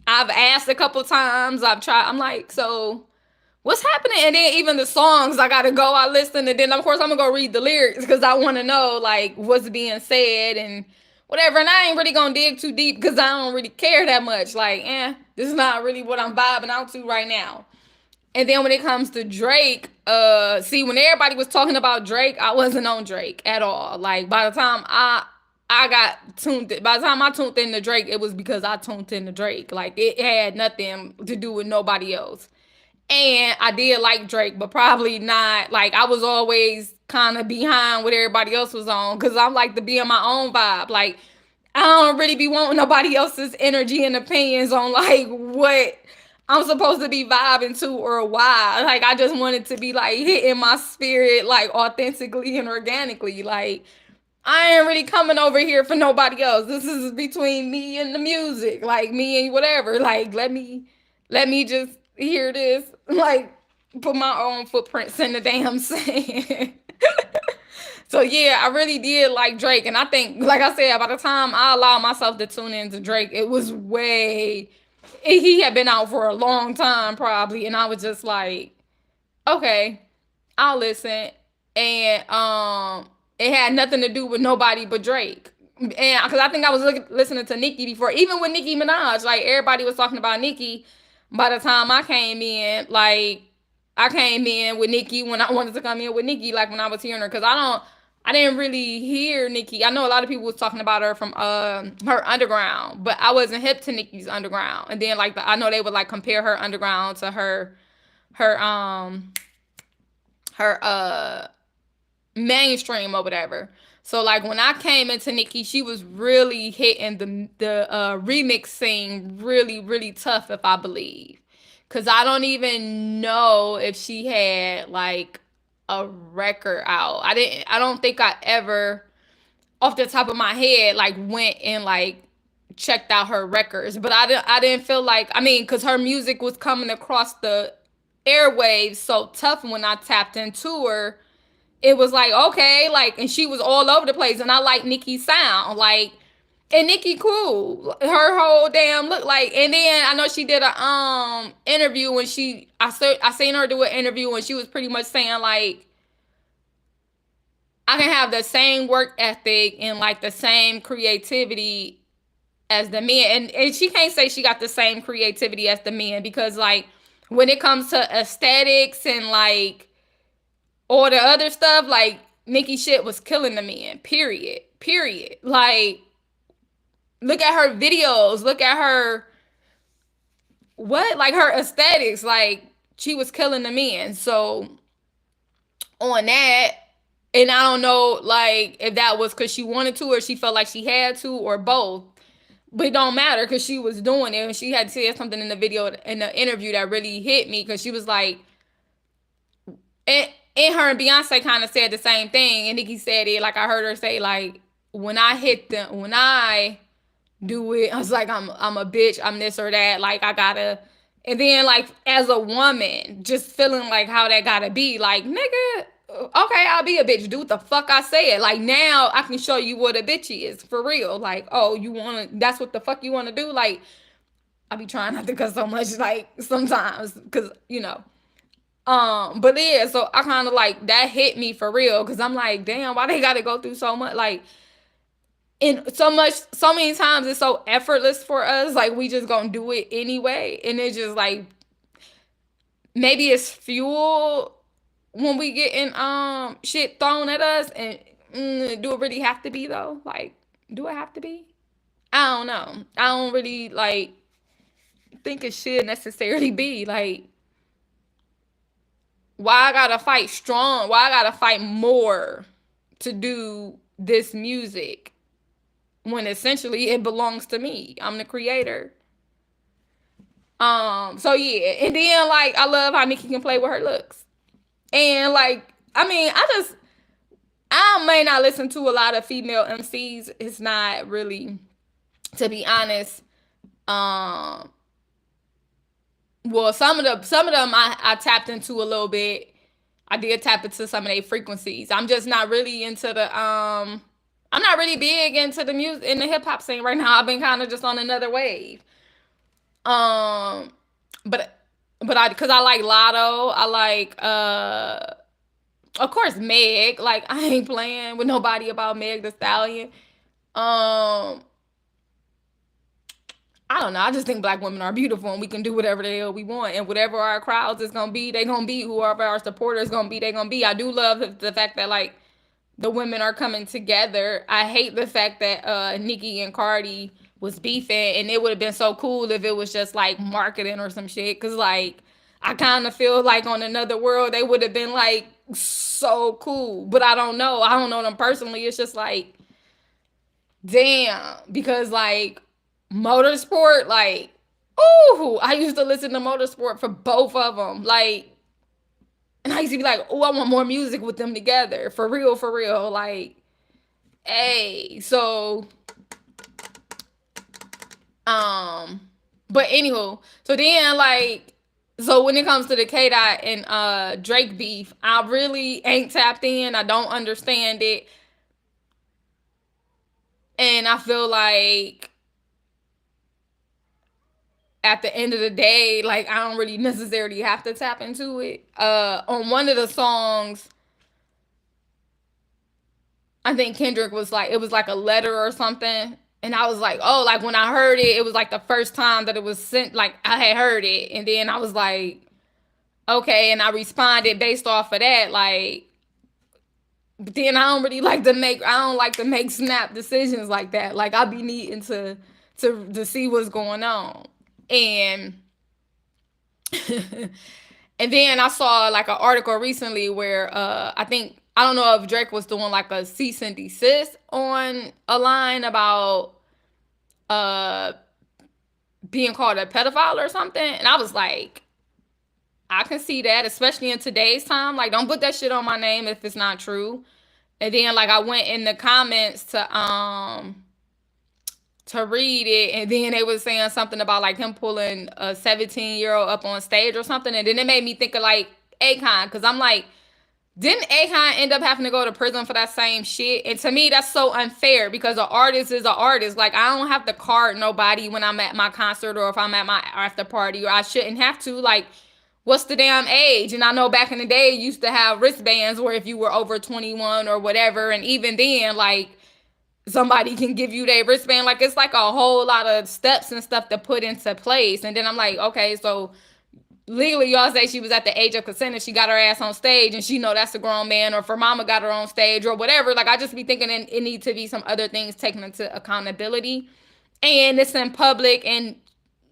Speaker 1: I've asked a couple times. I've tried. I'm like, so what's happening? And then even the songs, I gotta go. I listen, and then of course I'm gonna go read the lyrics because I want to know like what's being said and whatever. And I ain't really gonna dig too deep because I don't really care that much. Like, this is not really what I'm vibing out to right now. And then when it comes to Drake, see, when everybody was talking about Drake, I wasn't on Drake at all. Like, by the time I got tuned by the time I tuned into Drake, it was because I tuned into Drake. Like, it had nothing to do with nobody else. And I did like Drake, but probably not. Like, I was always kind of behind what everybody else was on because I'm like to be in my own vibe. Like, I don't really be wanting nobody else's energy and opinions on like what I'm supposed to be vibing to or why. Like, I just wanted to be like hitting my spirit like authentically and organically. Like, I ain't really coming over here for nobody else. This is between me and the music, like me and whatever. Like, let me just hear this, like, put my own footprints in the damn sand. So yeah, I really did like Drake, and I think, like I said, by the time I allowed myself to tune into Drake, it was way. He had been out for a long time, probably, and I was just like, okay, I'll listen. And it had nothing to do with nobody but Drake. And because I think I was listening to Nicki before, even with Nicki Minaj, like everybody was talking about Nicki. By the time I came in, like, I came in with Nicki when I wanted to come in with Nicki, like when I was hearing her, because I didn't really hear Nicki. I know a lot of people was talking about her from her underground, but I wasn't hip to Nicki's underground. And then like I know they would like compare her underground to her her mainstream or whatever. So like when I came into Nicki, she was really hitting the remix scene really really tough, if I believe, because I don't even know if she had like a record out. I don't think I ever off the top of my head like went and like checked out her records, but I didn't feel like, I mean, because her music was coming across the airwaves so tough. When I tapped into her, it was like, okay, like, and she was all over the place, and I like Nicki's sound, like, and Nicki cool, her whole damn look, like, and then I know she did a interview when I seen her do an interview and she was pretty much saying like, I can have the same work ethic and like the same creativity as the men, and she can't say she got the same creativity as the men because like when it comes to aesthetics and like or the other stuff, like Nicki shit was killing the men. Period. Period. Like, look at her videos. Look at her what? Like her aesthetics. Like she was killing the men. So on that, and I don't know like if that was because she wanted to or she felt like she had to or both. But it don't matter because she was doing it, and she had said something in the video in the interview that really hit me because she was like, and her and Beyonce kind of said the same thing, and Nicki said it like I heard her say like when I do it, I was like I'm a bitch, I'm this or that, like I gotta, and then like as a woman, just feeling like how that gotta be, like nigga, okay, I'll be a bitch. Do what the fuck I said. Like now I can show you what a bitch is for real. Like, oh, you wanna that's what the fuck you wanna do? Like, I be trying not to cuss so much, like sometimes, cause but yeah, so I kind of like that hit me for real, cause I'm like, damn, why they gotta go through so much, like, and so many times it's so effortless for us, like we just gonna do it anyway, and it's just like maybe it's fuel when we getting shit thrown at us, and do it really have to be though? Like, do it have to be? I don't know. I don't really like think it should necessarily be like why I gotta fight strong, why I gotta fight more to do this music when essentially it belongs to me. I'm the creator. So yeah, and then like I love how Nikki can play with her looks. And like, I mean, I may not listen to a lot of female MCs. It's not really, to be honest. Um well, some of them I tapped into a little bit. I did tap into some of their frequencies. I'm just not really into the I'm not really big into the music in the hip hop scene right now. I've been kind of just on another wave. Um but I, cuz I like Lotto, I like of course Meg. Like I ain't playing with nobody about Meg the Stallion. Um I don't know. I just think black women are beautiful and we can do whatever the hell we want. And whatever our crowds is gonna be, they gonna be. Whoever our supporters gonna be, they gonna be. I do love the fact that like the women are coming together. I hate the fact that Nicki and Cardi was beefing, and it would have been so cool if it was just like marketing or some shit. Cause like I kind of feel like on another world they would have been like so cool. But I don't know. I don't know them personally. It's just like damn, because like motorsport, like, ooh, I used to listen to motorsport for both of them. Like, and I used to be like, oh, I want more music with them together. For real, for real. Like, hey, so, um, but anywho, so then like, so when it comes to the K Dot and Drake beef, I really ain't tapped in. I don't understand it. And I feel like at the end of the day, like I don't really necessarily have to tap into it. On one of the songs, I think Kendrick was like, it was like a letter or something. And I was like, oh, like when I heard it, it was like the first time that it was sent, like I had heard it. And then I was like, okay. And I responded based off of that. Like, but then I don't like to make snap decisions like that. Like I be needing to see what's going on. And and then I saw like an article recently where I think I don't know if Drake was doing like a cease and desist on a line about uh being called a pedophile or something. And I was like, I can see that, especially in today's time. Like, don't put that shit on my name if it's not true. And then like I went in the comments to read it, and then they was saying something about like him pulling a 17-year-old up on stage or something, and then it made me think of like Akon, because I'm like, didn't Akon end up having to go to prison for that same shit? And to me, that's so unfair because an artist is an artist. Like I don't have to card nobody when I'm at my concert or if I'm at my after party, or I shouldn't have to. Like, what's the damn age? And I know back in the day, you used to have wristbands where if you were over 21 or whatever, and even then, like somebody can give you their wristband. Like it's like a whole lot of steps and stuff to put into place. And then I'm like, okay, so legally y'all say she was at the age of consent and she got her ass on stage and she know that's a grown man, or if her mama got her on stage or whatever. Like I just be thinking it needs to be some other things taken into accountability. And it's in public and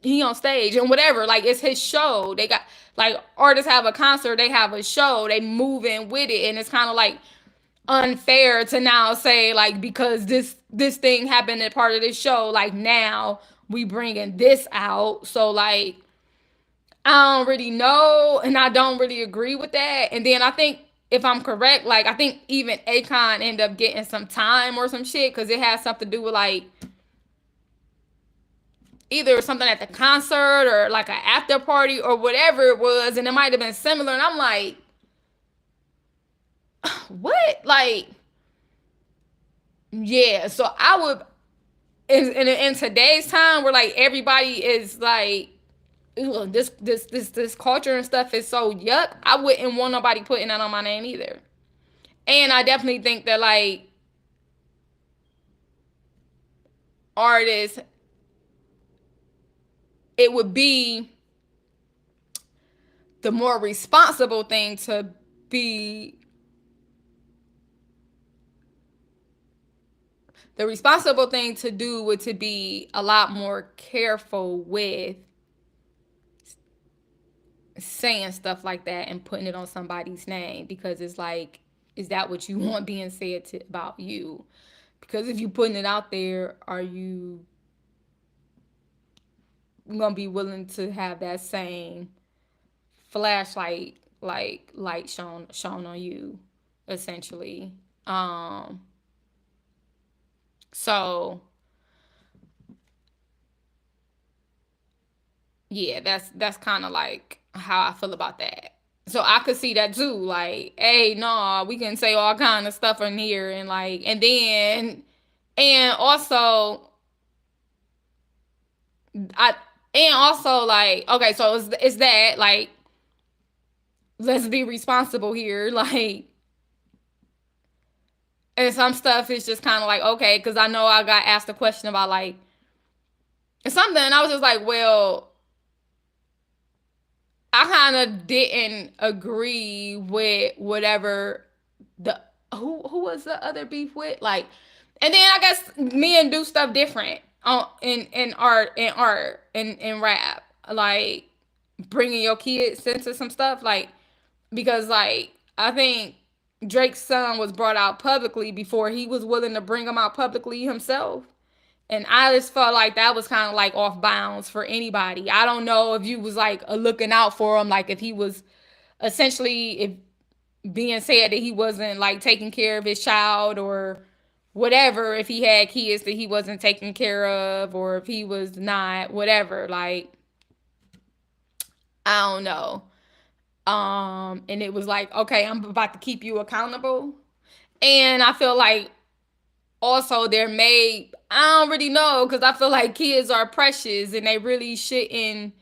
Speaker 1: he on stage and whatever. Like it's his show. They got like artists have a concert, they have a show, they moving with it, and it's kind of like unfair to now say like because this thing happened at part of this show, like now we bringing this out. So like I don't really know, and I don't really agree with that. And then I think if I'm correct, like I think even Akon ended up getting some time or some shit because it has something to do with like either something at the concert or like an after party or whatever it was, and it might have been similar. And I'm like, what? Like, yeah. So I would in today's time where like everybody is like, ugh, this culture and stuff is so yuck. I wouldn't want nobody putting that on my name either. And I definitely think that like artists, it would be the more responsible thing to be the responsible thing to do would to be a lot more careful with saying stuff like that and putting it on somebody's name, because it's like, is that what you want being said about you? Because if you putting it out there, are you gonna be willing to have that same flashlight like light shown on you, essentially? um so yeah, that's kind of like how I feel about that. So I could see that too. Like, hey, no, we can say all kind of stuff in here, and like, and also, I, and also like, okay, so it's that like, let's be responsible here, like, and some stuff is just kind of like, okay, because I know I got asked a question about like something, and I was just like, well, I kind of didn't agree with whatever the who was the other beef with, like, and then I guess men do stuff different in art and in rap, like bringing your kids into some stuff, like, because like I think Drake's son was brought out publicly before he was willing to bring him out publicly himself. And I just felt like that was kind of like off bounds for anybody. I don't know if you was like looking out for him, like if he was essentially, if being said that he wasn't like taking care of his child or whatever, if he had kids that he wasn't taking care of, or if he was not, whatever, like, I don't know. And it was like, okay, I'm about to keep you accountable. And I feel like also there may, I don't really know, because I feel like kids are precious and they really shouldn't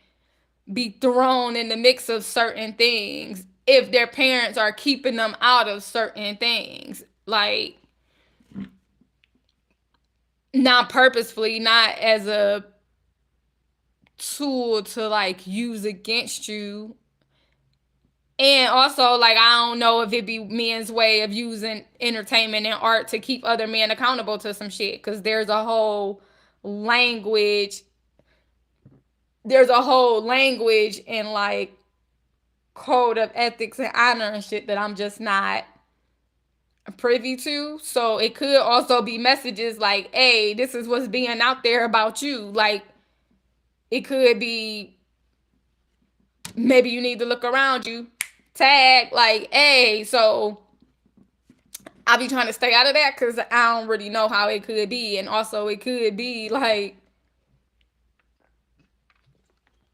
Speaker 1: be thrown in the mix of certain things if their parents are keeping them out of certain things, like not purposefully, not as a tool to like use against you. And also, like, I don't know if it be men's way of using entertainment and art to keep other men accountable to some shit. Because language, there's a whole language and like code of ethics and honor and shit that I'm just not privy to. So it could also be messages like, hey, this is what's being out there about you. Like, it could be, maybe you need to look around you. Tag, like, hey, so I'll be trying to stay out of that because I don't really know how it could be. And also, it could be like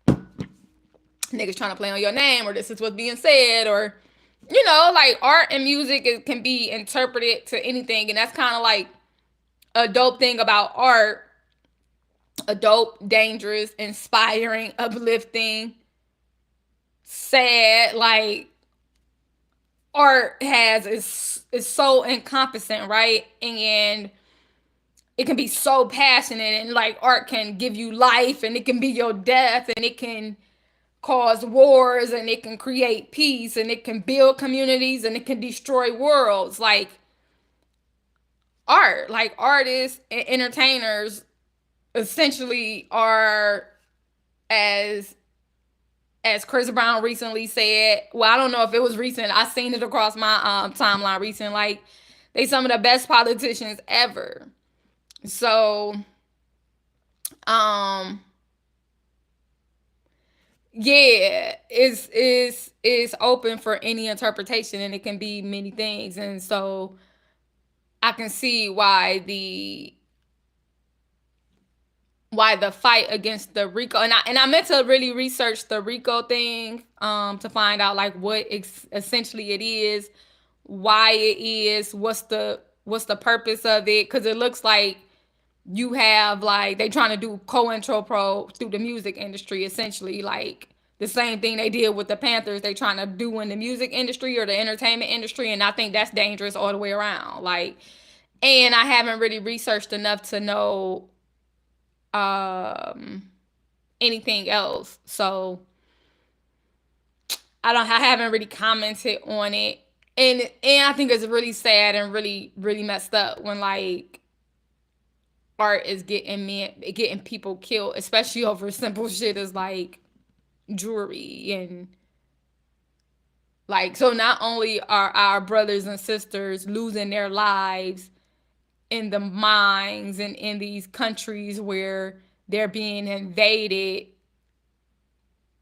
Speaker 1: niggas trying to play on your name, or this is what's being said, or, like art and music can be interpreted to anything. And that's kind of like a dope thing about art, a dope, dangerous, inspiring, uplifting, sad, like, art is so encompassing, right? And it can be so passionate, and like art can give you life, and it can be your death, and it can cause wars, and it can create peace, and it can build communities, and it can destroy worlds. Like artists and entertainers essentially are, as Chris Brown recently said. Well, I don't know if it was recent. I seen it across my timeline recent. Like, they some of the best politicians ever. So, um, yeah, it's open for any interpretation, and it can be many things. And so I can see why the fight against the RICO, and I meant to really research the RICO thing to find out like what essentially it is, why it is, what's the purpose of it, because it looks like you have like they trying to do co-intro through the music industry, essentially like the same thing they did with the Panthers they trying to do in the music industry or the entertainment industry, and I think that's dangerous all the way around. Like, and I haven't really researched enough to know um anything else, so I haven't really commented on it. And I think it's really sad and really really messed up when like art is getting people killed, especially over simple shit as like jewelry. And like, so not only are our brothers and sisters losing their lives in the mines and in these countries where they're being invaded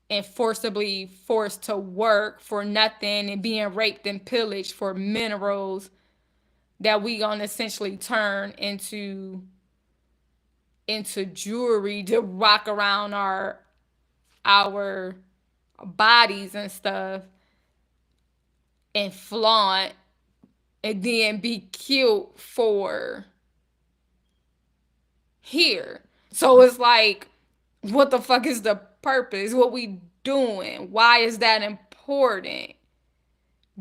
Speaker 1: and forcibly forced to work for nothing and being raped and pillaged for minerals that we gonna essentially turn into jewelry to rock around our bodies and stuff and flaunt, and then be killed for here. So it's like, what the fuck is the purpose? What we doing? Why is that important?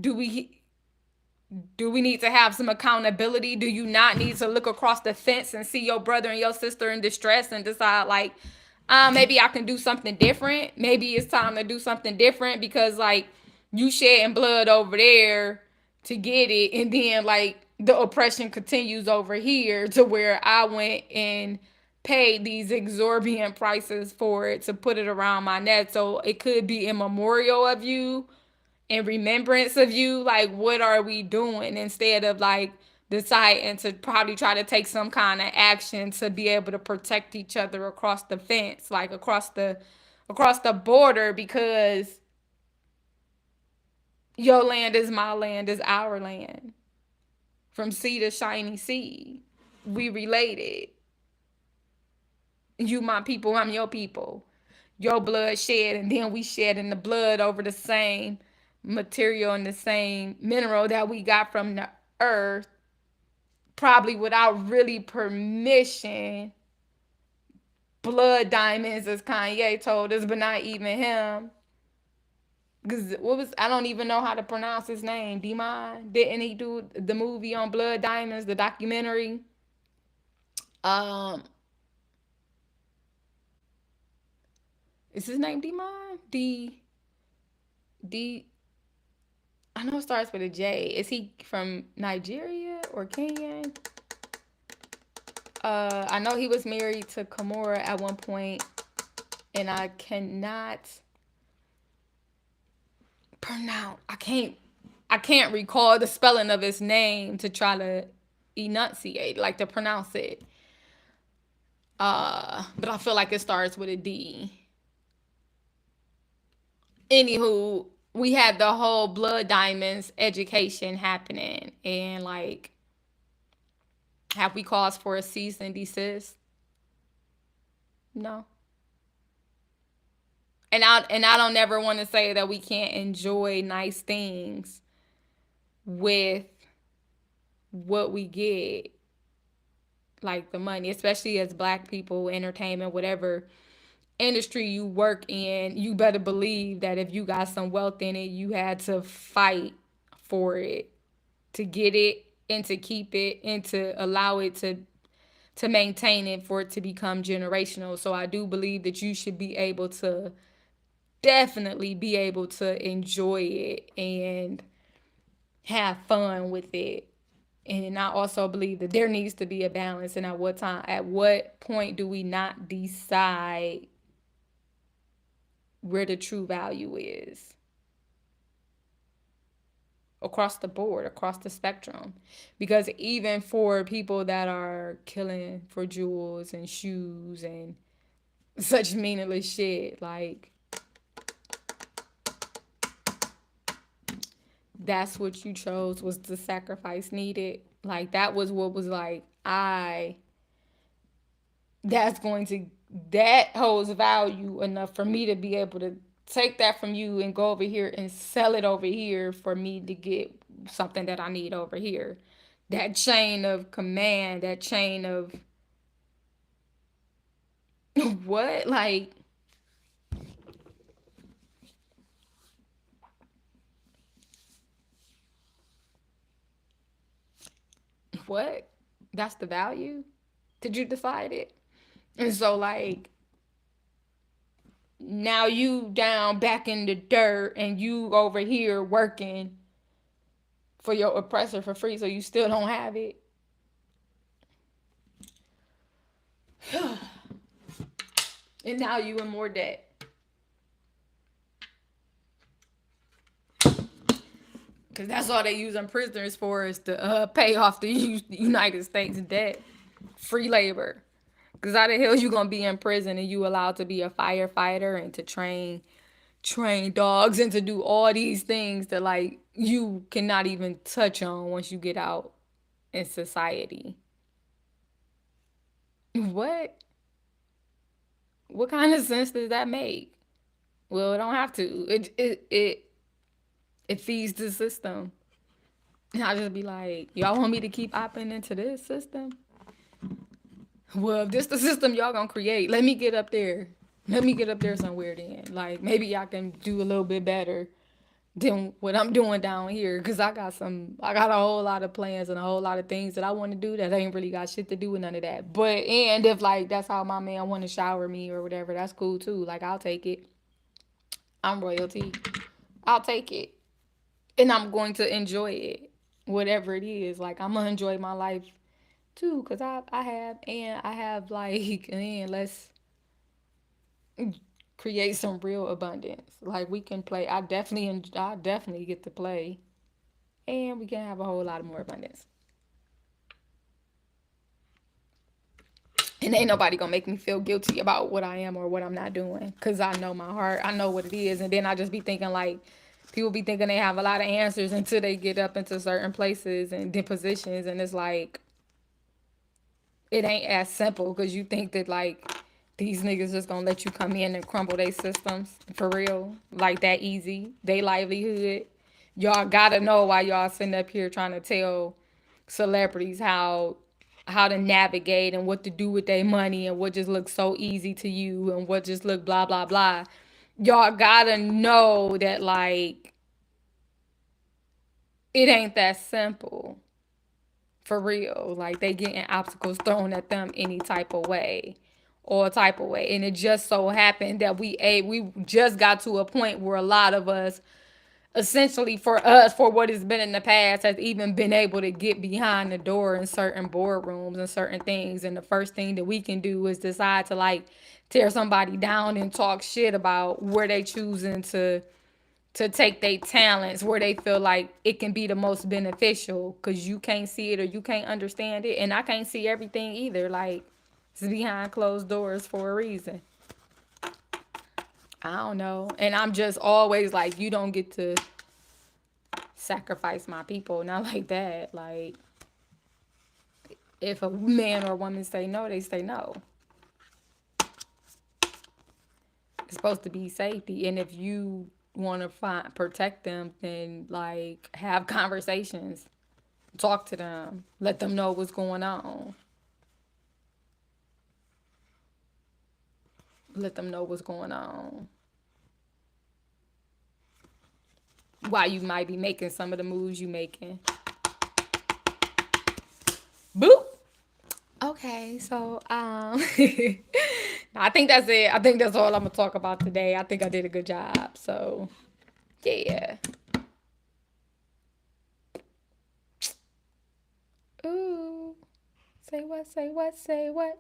Speaker 1: Do we do we need to have some accountability? Do you not need to look across the fence and see your brother and your sister in distress and decide like, maybe I can do something different. Maybe it's time to do something different because like you shedding blood over there to get it, and then like the oppression continues over here to where I went and paid these exorbitant prices for it to put it around my neck. So it could be a memorial of you, in remembrance of you. Like, what are we doing instead of like deciding to probably try to take some kind of action to be able to protect each other across the fence, like across the border, because your land is my land, is our land. From sea to shiny sea, we related. You my people, I'm your people. Your blood shed, and then we shed in the blood over the same material and the same mineral that we got from the earth, probably without really permission. Blood diamonds, as Kanye told us, but not even him. Because what was, I don't even know how to pronounce his name. Demon, didn't he do the movie on blood diamonds, the documentary? Um, is his name Demon? D. I know it starts with a J. Is he from Nigeria or Kenya? I know he was married to Kimura at one point, and I cannot pronounce. I can't recall the spelling of his name to try to enunciate, like to pronounce it. But I feel like it starts with a D. Anywho, we had the whole blood diamonds education happening, and like, have we caused for a cease and desist? No. And I don't ever want to say that we can't enjoy nice things with what we get, like the money, especially as black people, entertainment, whatever industry you work in, you better believe that if you got some wealth in it, you had to fight for it to get it and to keep it and to allow it to maintain it for it to become generational. So I do believe that you should be able to definitely be able to enjoy it and have fun with it. And I also believe that there needs to be a balance. And at what point do we not decide where the true value is? Across the board, across the spectrum. Because even for people that are killing for jewels and shoes and such meaningless shit, like, that's what you chose was the sacrifice needed. Like, that was what was like, that's going to, that holds value enough for me to be able to take that from you and go over here and sell it over here for me to get something that I need over here. That chain of command, that chain of what? Like, what? That's the value? Did you decide it? And so, like, now you down back in the dirt and you over here working for your oppressor for free, so you still don't have it. And now you in more debt. Because that's all they using prisoners for is to pay off the United States debt. Free labor. Because how the hell you going to be in prison and you allowed to be a firefighter and to train dogs and to do all these things that like you cannot even touch on once you get out in society. What? What kind of sense does that make? Well, it don't have to. It feeds the system. And I just be like, y'all want me to keep opting into this system? Well, if this the system y'all gonna create, let me get up there. Let me get up there somewhere then. Like maybe I can do a little bit better than what I'm doing down here. Cause I got a whole lot of plans and a whole lot of things that I want to do that ain't really got shit to do with none of that. But and if like that's how my man want to shower me or whatever, that's cool too. Like I'll take it. I'm royalty. I'll take it. And I'm going to enjoy it. Whatever it is. Like I'm gonna enjoy my life too. Cause I have like and let's create some real abundance. Like we can play. I definitely get to play, and we can have a whole lot of more abundance. And ain't nobody gonna make me feel guilty about what I am or what I'm not doing, cause I know my heart. I know what it is, and then I just be thinking like. People be thinking they have a lot of answers until they get up into certain places and positions, and it's like it ain't as simple because you think that like these niggas just gonna let you come in and crumble their systems for real, like that easy. They livelihood. Y'all gotta know why y'all sitting up here trying to tell celebrities how to navigate and what to do with their money and what just looks so easy to you and what just look blah blah blah. Y'all gotta know that like it ain't that simple. For real. Like they getting obstacles thrown at them any type of way. All type of way. And it just so happened that we just got to a point where a lot of us essentially for us for what has been in the past has even been able to get behind the door in certain boardrooms and certain things, and the first thing that we can do is decide to like tear somebody down and talk shit about where they choosing to take their talents where they feel like it can be the most beneficial because you can't see it or you can't understand it. And I can't see everything either. Like, it's behind closed doors for a reason. I don't know. And I'm just always like, you don't get to sacrifice my people. Not like that. Like, if a man or a woman say no, they say no. It's supposed to be safety. And if you want to protect them, then like have conversations, talk to them, let them know what's going on, let them know what's going on, why you might be making some of the moves you making. Boop. Okay, so I think that's it. I think that's all I'm gonna talk about today. I think I did a good job. So yeah. Ooh. Say what, say what, say what.